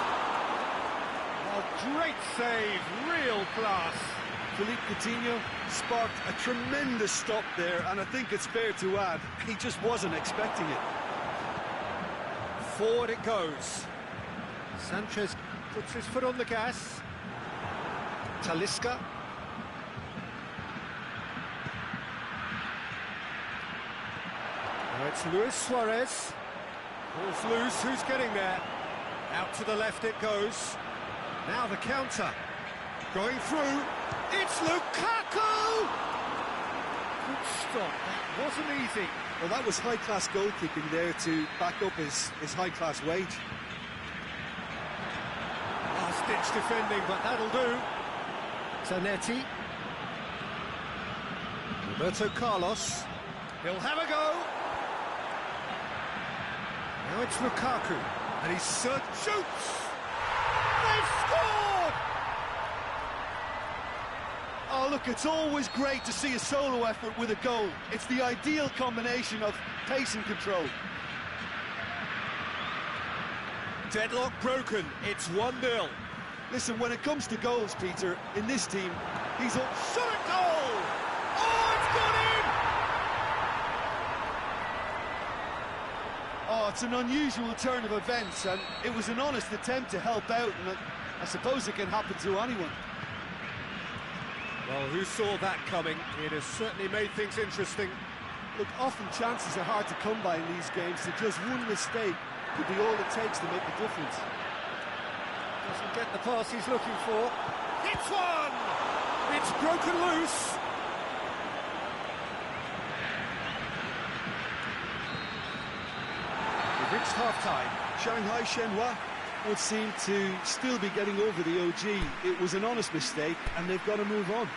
S3: Oh, great save, real class.
S2: Philippe Coutinho sparked a tremendous stop there, and I think it's fair to add, he just wasn't expecting it.
S1: Forward it goes. Sanchez puts his foot on the gas. Talisca. Now it's Luis Suarez. Ball's loose, who's getting there? Out to the left it goes. Now the counter. Going through.
S3: It's Lukaku! Good stop, that wasn't easy.
S2: Well, that was high-class goalkeeping there to back up his high-class wage.
S1: Last-ditch defending, but that'll do. Zanetti. Roberto Carlos. He'll have a go. Now it's Lukaku. And he shoots! They've scored!
S2: Oh, look, it's always great to see a solo effort with a goal. It's the ideal combination of pace and control.
S1: Deadlock broken. It's 1-0.
S2: Listen, when it comes to goals, Peter, in this team, he's a
S3: shot at goal! Oh, it's gone in!
S2: Oh, it's an unusual turn of events, and it was an honest attempt to help out, and I suppose it can happen to anyone.
S1: Well, who saw that coming? It has certainly made things interesting.
S2: Look, often chances are hard to come by in these games, so just one mistake could be all it takes to make the difference.
S1: Doesn't get the pass he's looking for.
S3: It's one!
S1: It's broken loose. We've reached half-time.
S2: Shanghai Shenhua would seem to still be getting over the OG. It was an honest mistake, and they've got to move on.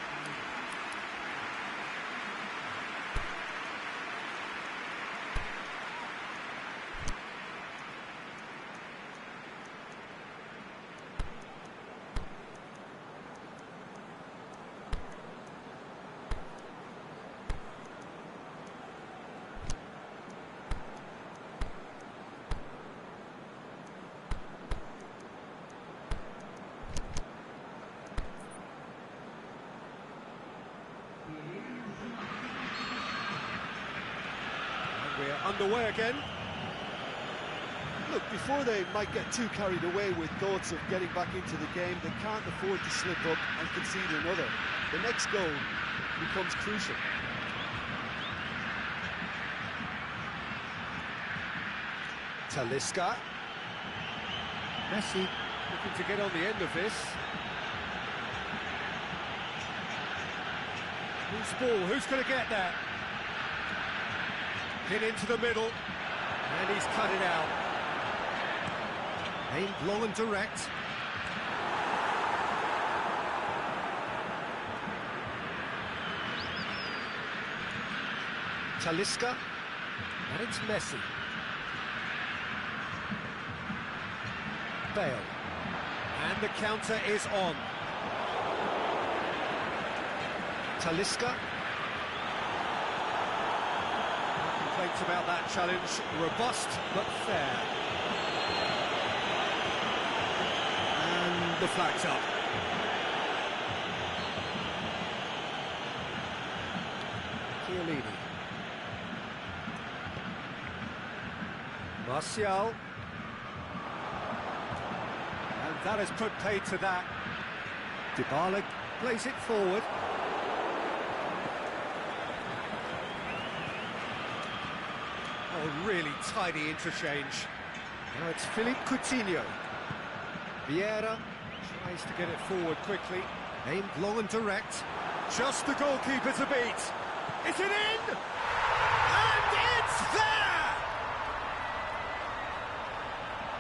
S1: We're underway again.
S2: Look, before they might get too carried away with thoughts of getting back into the game, they can't afford to slip up and concede another. The next goal becomes crucial.
S1: Talisca. Messi looking to get on the end of this. Who's ball? Who's going to get that? Hit into the middle, and he's cut it out. Aimed long and direct. Talisca, and it's Messi. Bale, and the counter is on. Talisca. Complaints about that challenge, robust but fair. And the flag's up. Chiellini. Martial. And that has put paid to that. Dybala plays it forward. Oh, really tidy interchange. Now it's Philippe Coutinho. Vieira tries to get it forward quickly. Aimed long and direct. Just the goalkeeper to beat. Is it in? And it's there!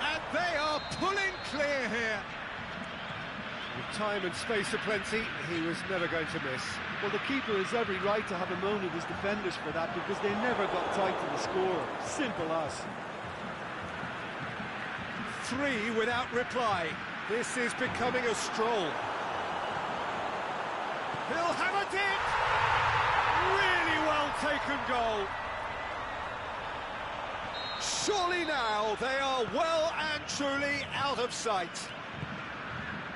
S1: And they are pulling clear here. With time and space aplenty, he was never going to miss.
S2: Well, the keeper has every right to have a moan at his defenders for that, because they never got tight to the score. Simple as.
S1: 3 without reply. This is becoming a stroll. He'll have it in! Really well taken goal. Surely now they are well and truly out of sight.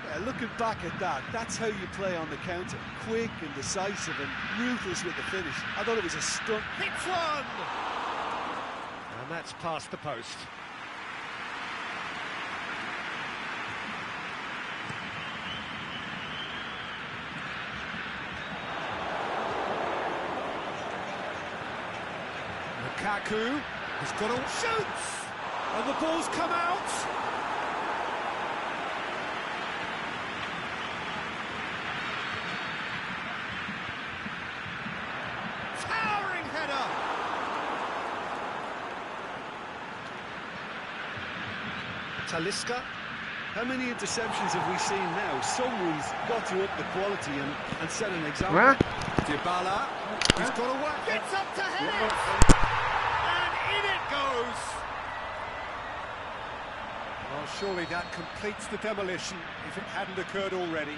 S2: Yeah, looking back at that, that's how you play on the counter. Quick and decisive and ruthless with the finish. I thought it was a stunt.
S1: Hits one! And that's past the post. Lukaku has got to shoot! And the ball's come out! Talisca.
S2: How many interceptions have we seen now? Someone's got to up the quality and set an example.
S4: Huh?
S1: Dybala, he's got away.
S3: Gets up to head it! And in it goes!
S1: Well, surely that completes the demolition if it hadn't occurred already.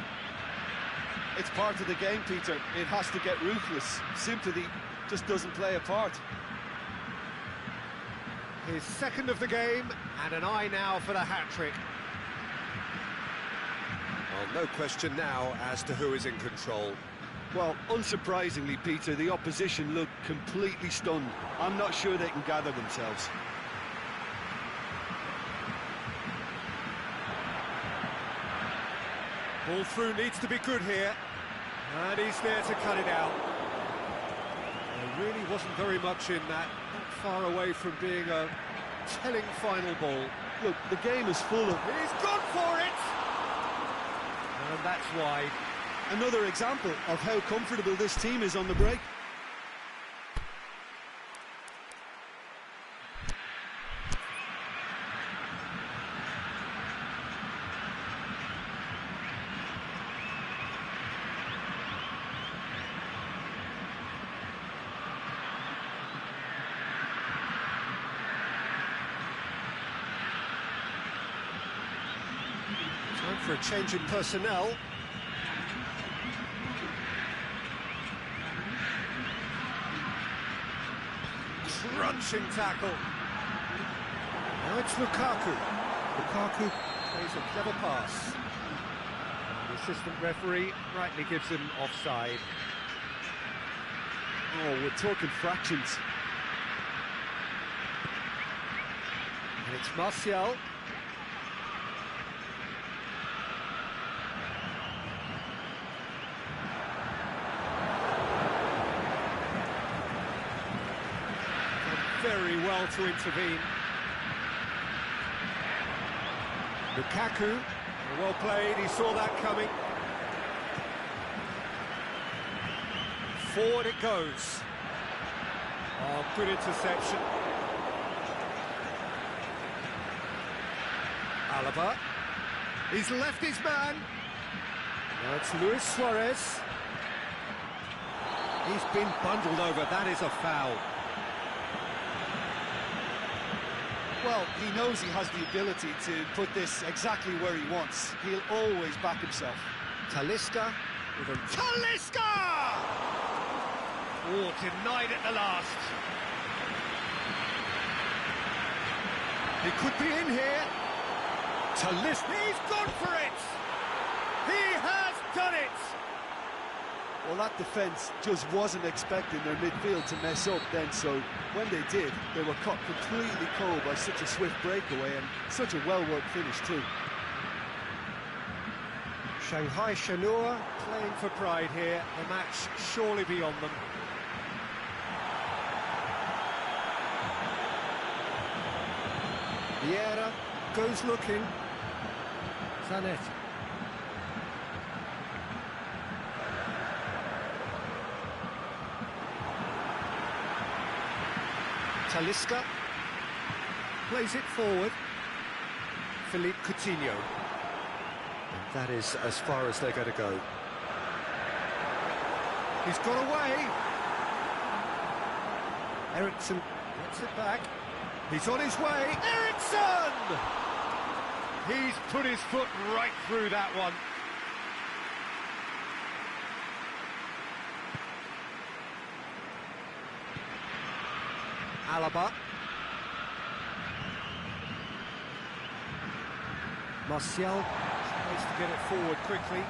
S2: It's part of the game, Peter. It has to get ruthless. Sympathy just doesn't play a part.
S1: His second of the game, and an eye now for the hat-trick. Well, no question now as to who is in control.
S2: Well, unsurprisingly, Peter, the opposition look completely stunned. I'm not sure they can gather themselves.
S1: Ball through needs to be good here, and he's there to cut it out. There really wasn't very much in that, not far away from being a telling final ball.
S2: Look, the game is full of...
S3: He's gone for it!
S1: And that's wide.
S2: Another example of how comfortable this team is on the break.
S1: Time for a change in personnel. Crunching tackle. Now it's Lukaku. Lukaku plays a clever pass. The assistant referee rightly gives him offside.
S2: Oh, we're talking fractions.
S1: And it's Martial. Very well to intervene. Lukaku, well played, he saw that coming. Forward it goes. Oh, good interception. Alaba. He's left his man. Now it's Luis Suarez. He's been bundled over, that is a foul.
S2: Well, he knows he has the ability to put this exactly where he wants. He'll always back himself.
S1: Talisca with a...
S3: Talisca! Oh, denied at the last.
S1: He could be in here. Talisca.
S3: He's gone for it! He has done it!
S2: Well, that defence just wasn't expecting their midfield to mess up then, so when they did, they were caught completely cold by such a swift breakaway and such a well-worked finish too.
S1: Shanghai Shenhua playing for pride here, the match surely beyond them. Vieira goes looking. Zanetti. Talisca plays it forward. Philippe Coutinho. And that is as far as they're going to go. He's got away. Eriksson gets it back. He's on his way. Eriksson! He's put his foot right through that one. Alaba. Martial tries to get it forward quickly.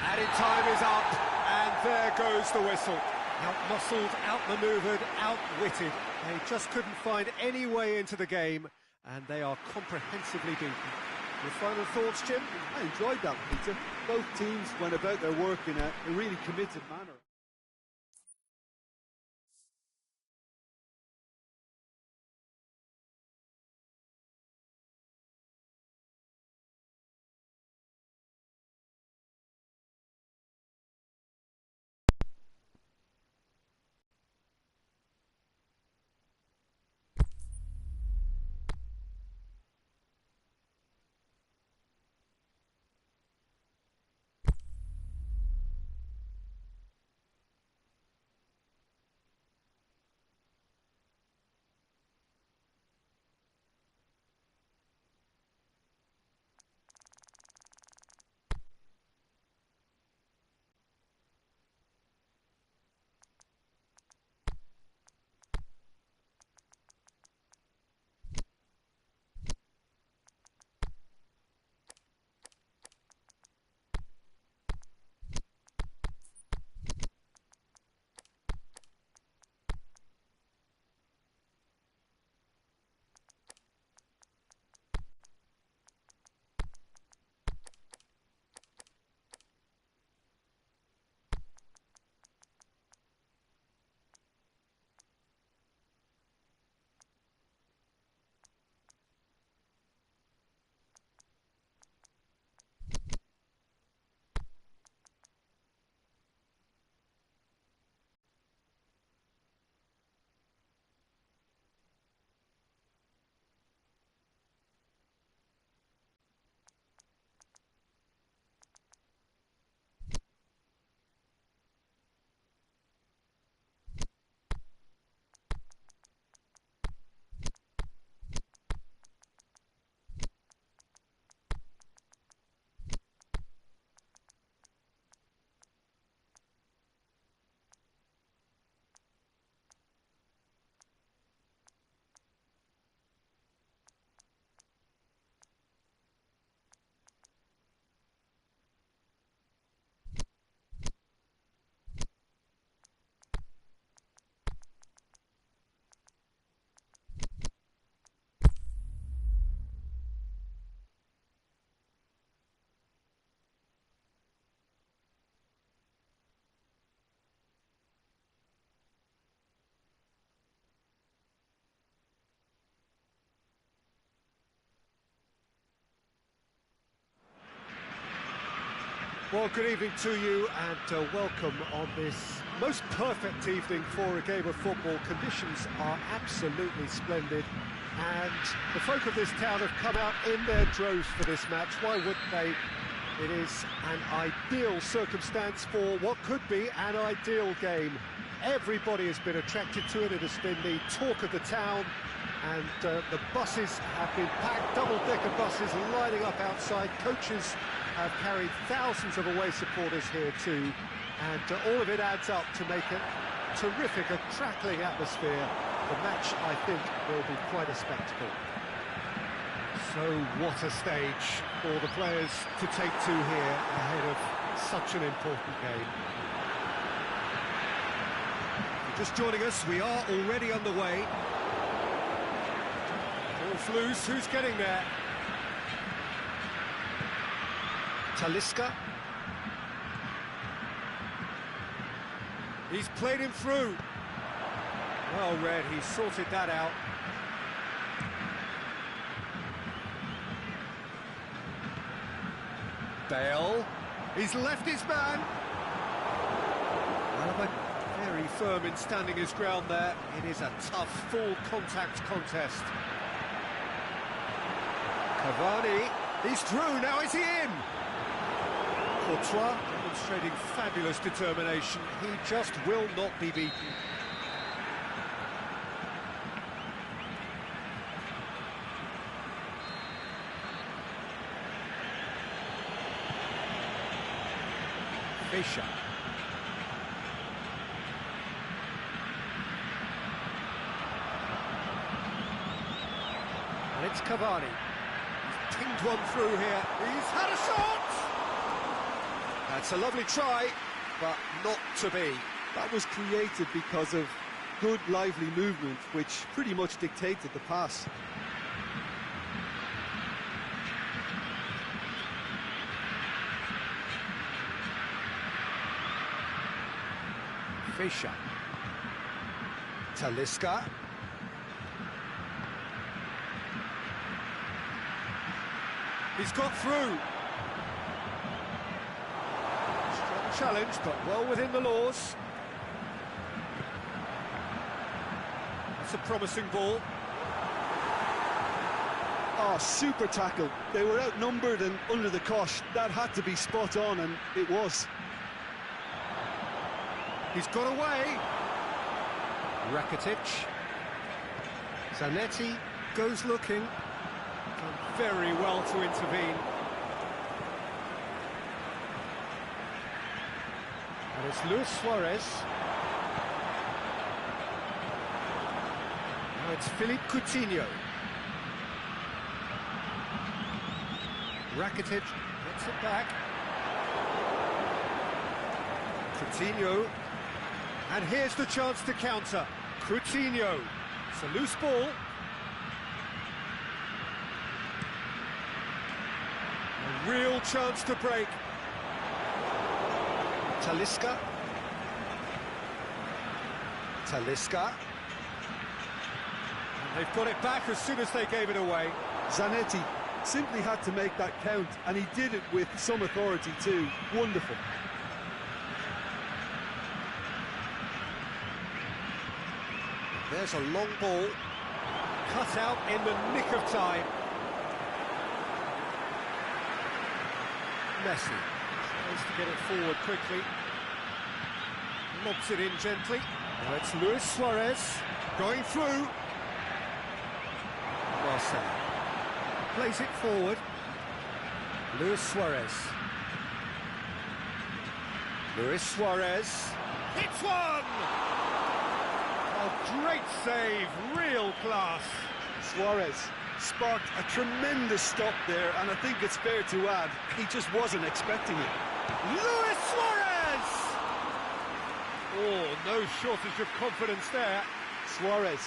S1: Added time is up, and there goes the whistle. Out-muscled, out-manoeuvred, outwitted. They just couldn't find any way into the game, and they are comprehensively beaten. Your final thoughts, Jim?
S2: I enjoyed that, Peter. Both teams went about their work in a really committed manner.
S1: Well, good evening to you and welcome on this most perfect evening for a game of football. Conditions are absolutely splendid and the folk of this town have come out in their droves for this match. Why wouldn't they? It is an ideal circumstance for what could be an ideal game. Everybody has been attracted to it. It has been the talk of the town, and the buses have been packed, double-decker buses lining up outside. Coaches have carried thousands of away supporters here too, and all of it adds up to make a terrific, a crackling atmosphere. The match, I think, will be quite a spectacle. So what a stage for the players to take to here ahead of such an important game. If you're just joining us, we are already underway. Ball's loose, who's getting there? Talisca. He's played him through. Well read, he sorted that out. Bale. He's left his man. Alaba very firm in standing his ground there. It is a tough, full contact contest. Cavani. He's through, now is he in? Courtois demonstrating fabulous determination. He just will not be beaten. Fischer. And it's Cavani. He's pinged one through here. He's had a shot! That's a lovely try, but not to be.
S2: That was created because of good, lively movement, which pretty much dictated the pass.
S1: Fischer. Talisca. He's got through. Strong challenge, but well within the laws. That's a promising ball.
S2: Oh, super tackle. They were outnumbered and under the cosh. That had to be spot on, and it was.
S1: He's got away. Rakitic. Zanetti goes looking. Done very well to intervene. And it's Luis Suarez. Now it's Philippe Coutinho. Rakitic gets it back. Coutinho. And here's the chance to counter. Coutinho. It's a loose ball. A real chance to break. Talisca. Talisca. And they've got it back as soon as they gave it away.
S2: Zanetti simply had to make that count, and he did it with some authority too. Wonderful.
S1: There's a long ball, cut out in the nick of time. Messi tries to get it forward quickly. Lobs it in gently. Now it's Luis Suarez going through. Marcel plays it forward. Luis Suarez. Luis Suarez hits one! A great save, real class.
S2: Suarez sparked a tremendous stop there, and I think it's fair to add, he just wasn't expecting it.
S1: Luis Suarez! Oh, no shortage of confidence there.
S2: Suarez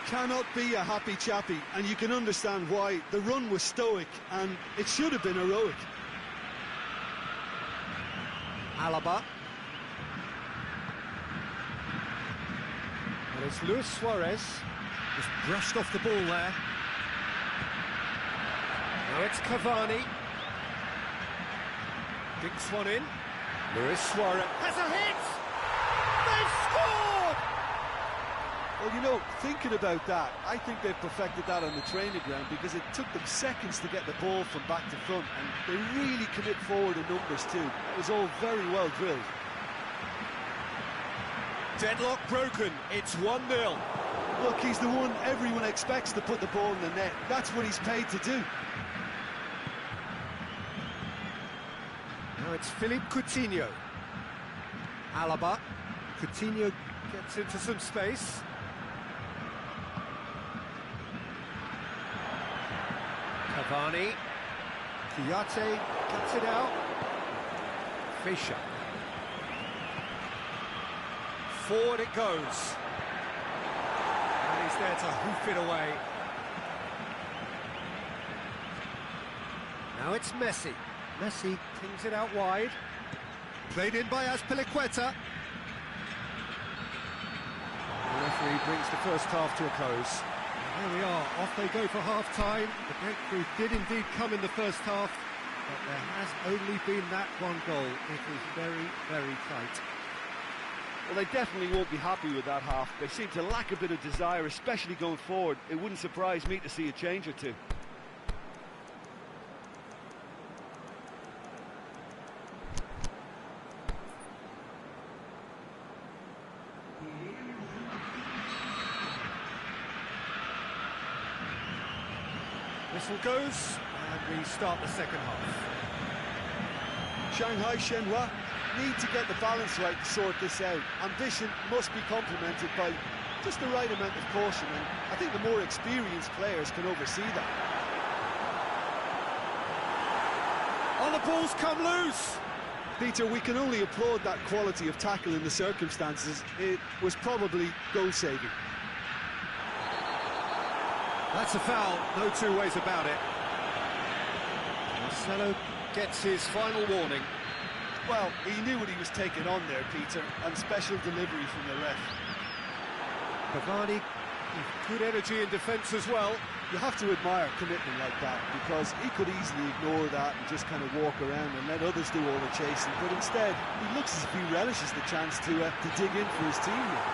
S2: cannot be a happy chappy, and you can understand why. The run was stoic, and it should have been heroic.
S1: Alaba. And it's Luis Suarez. Just brushed off the ball there. Now it's Cavani. Dinks one in. Luis Suarez
S3: Has a hit! They've scored!
S2: Well, you know, thinking about that, I think they've perfected that on the training ground because it took them seconds to get the ball from back to front, and they really commit forward in numbers too. It was all very well drilled.
S1: Deadlock broken, it's 1-0.
S2: Look, he's the one everyone expects to put the ball in the net. That's what he's paid to do.
S1: Now it's Philippe Coutinho. Alaba. Coutinho gets into some space. Cavani. Kouyaté gets it out. Fischer. Forward it goes. And he's there to hoof it away. Now it's Messi. Messi pings it out wide. Played in by Azpilicueta. The referee brings the first half to a close. And there we are, off they go for half-time. The breakthrough did indeed come in the first half, but there has only been that one goal. It was very, very tight.
S2: Well, they definitely won't be happy with that half. They seem to lack a bit of desire, especially going forward. It wouldn't surprise me to see a change or two.
S1: Whistle goes, and we start the second half.
S2: Shanghai Shenhua need to get the balance right to sort this out. Ambition must be complemented by just the right amount of caution, and I think the more experienced players can oversee that.
S1: Oh, the ball's come loose!
S2: Peter, we can only applaud that quality of tackle in the circumstances. It was probably goal-saving.
S1: That's a foul, no two ways about it. Marcelo gets his final warning.
S2: Well, he knew what he was taking on there, Peter, and special delivery from the ref.
S1: Cavani, good energy in defence as well.
S2: You have to admire commitment like that, because he could easily ignore that and just kind of walk around and let others do all the chasing, but instead, he looks as if he relishes the chance to dig in for his team here.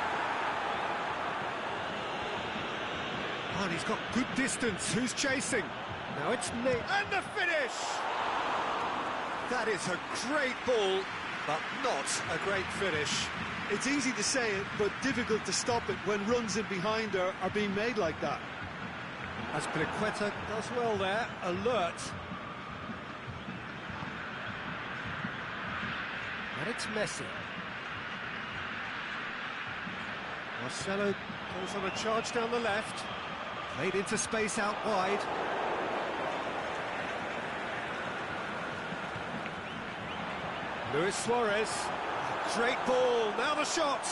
S1: Oh, and he's got good distance. Who's chasing? Now it's Nick.
S3: And the finish!
S1: That is a great ball, but not a great finish.
S2: It's easy to say it, but difficult to stop it when runs in behind are being made like that.
S1: Azpilicueta does well there, alert. And it's Messi. Marcelo goes on a charge down the left. Played into space out wide. Luis Suarez. Great ball, now the shot.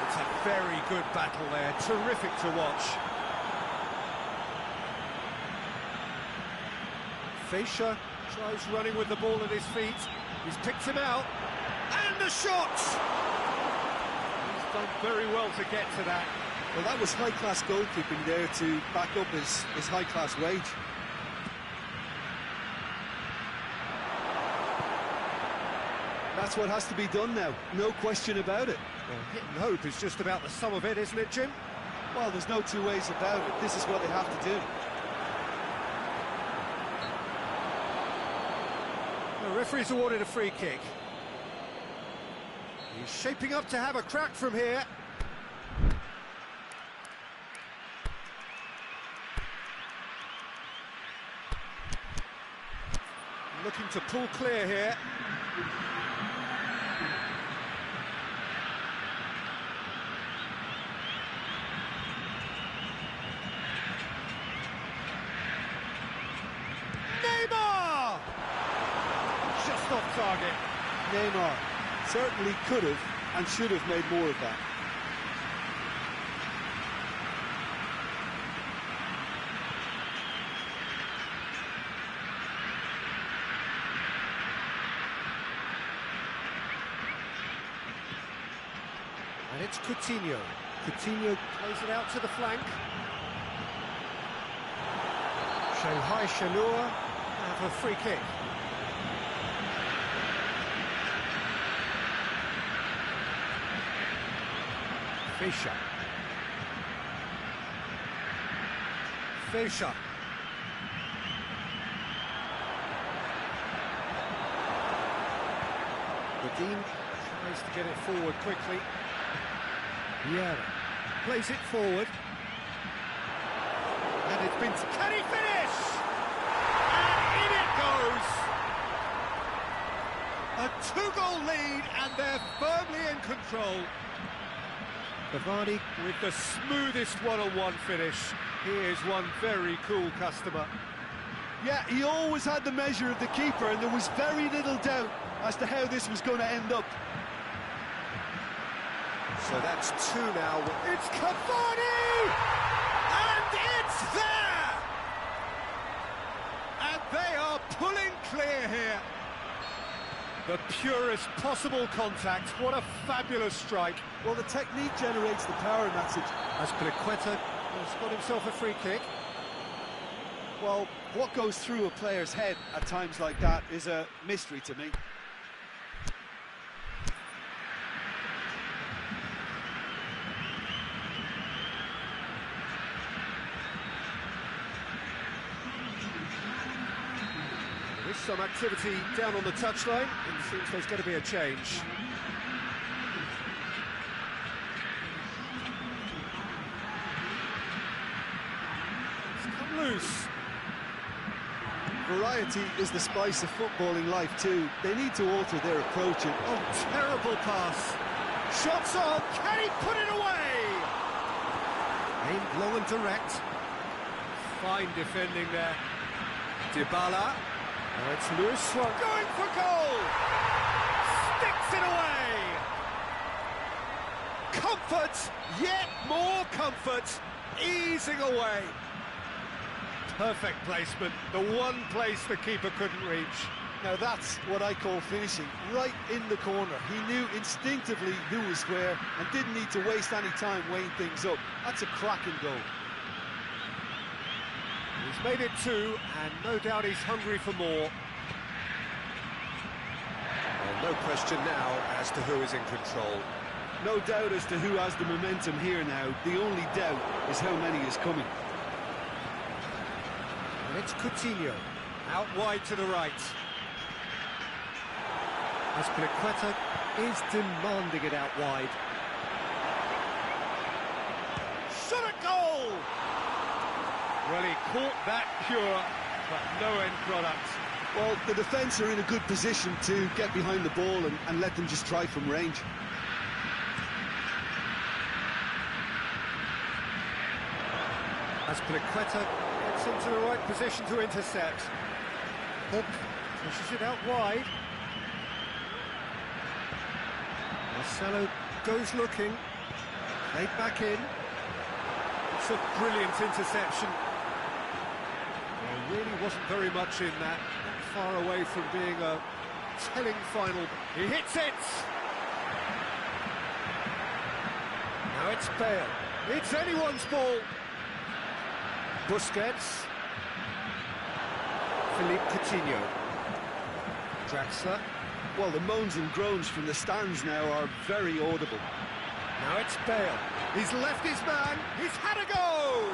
S1: It's a very good battle there, terrific to watch. Fischer tries running with the ball at his feet. He's picked him out. And the shot! He's done very well to get to that.
S2: Well, that was high-class goalkeeping there to back up his high-class wage. That's what has to be done now, no question about it.
S1: Well, hit and hope is just about the sum of it, isn't it, Jim?
S2: Well, there's no two ways about it. This is what they have to do.
S1: The referee's awarded a free kick. He's shaping up to have a crack from here. Looking to pull clear here. Neymar! Just off target.
S2: Neymar certainly could have and should have made more of that.
S1: And it's Coutinho. Coutinho plays it out to the flank. Shanghai Shenhua have a free kick. Fischer. Fischer. Dean tries to get it forward quickly. Vieira plays it forward. And it's been...
S3: Can he finish? And in it goes! A two-goal lead, and they're firmly in control.
S1: Cavani
S3: With the smoothest one-on-one finish. He is one very cool customer.
S2: Yeah, he always had the measure of the keeper, and there was very little doubt as to how this was going to end up.
S1: So that's two now.
S3: It's Cavani! And it's there! And they are pulling clear here. The purest possible contact. What a fabulous strike.
S2: Well, the technique generates the power in that situation.
S1: Azpilicueta has got himself a free kick.
S2: Well, what goes through a player's head at times like that is a mystery to me.
S1: There is some activity down on the touchline. It seems there's going to be a change. It's come loose.
S2: Variety is the spice of footballing life too. They need to alter their approach. And
S3: Oh, terrible pass. Shots on. Can he put it away?
S1: Aimed low and direct.
S3: Fine defending there. Dybala.
S1: Now it's loose one.
S3: Going for goal. Sticks it away. Comfort. Yet more comfort. Easing away. Perfect placement, the one place the keeper couldn't reach.
S2: now that's what I call finishing, right in the corner. He knew instinctively who was where and didn't need to waste any time weighing things up. That's a cracking goal.
S1: He's made it two, and no doubt he's hungry for more. Well, no question now as to who is in control.
S2: No doubt as to who has the momentum here now. The only doubt is how many is coming.
S1: And it's Coutinho.
S3: Out wide to the right.
S1: Azpilicueta is demanding it out wide.
S3: Shot a goal! Well, he caught that pure, but no end product.
S2: Well, the defence are in a good position to get behind the ball and let them just try from range.
S1: Azpilicueta gets into the right position to intercept. Hook pushes it out wide. Marcelo goes looking, played back in.
S3: It's a brilliant interception.
S1: There really wasn't very much in that, not far away from being a telling final.
S3: He hits it!
S1: Now it's Bale.
S3: It's anyone's ball.
S1: Busquets. Philippe Coutinho. Draxler.
S2: Well, the moans and groans from the stands now are very audible.
S1: Now it's Bale.
S3: He's left his man. He's had a go!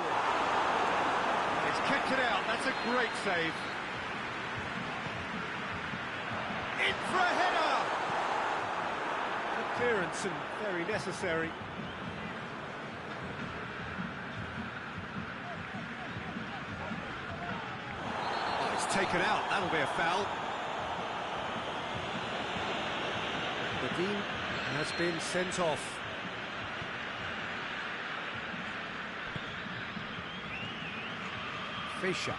S3: He's kicked it out. That's a great save. In for a header!
S1: Good clearance and very necessary.
S3: Oh, it's taken out. That'll be a foul.
S1: Dean has been sent off. Fischer.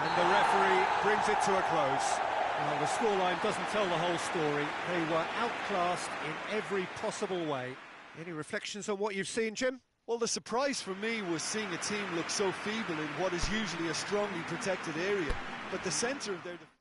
S3: And the referee brings it to a close.
S1: Well, the scoreline doesn't tell the whole story. They were outclassed in every possible way. Any reflections on what you've seen, Jim?
S2: Well, the surprise for me was seeing a team look so feeble in what is usually a strongly protected area. But the centre of their defence...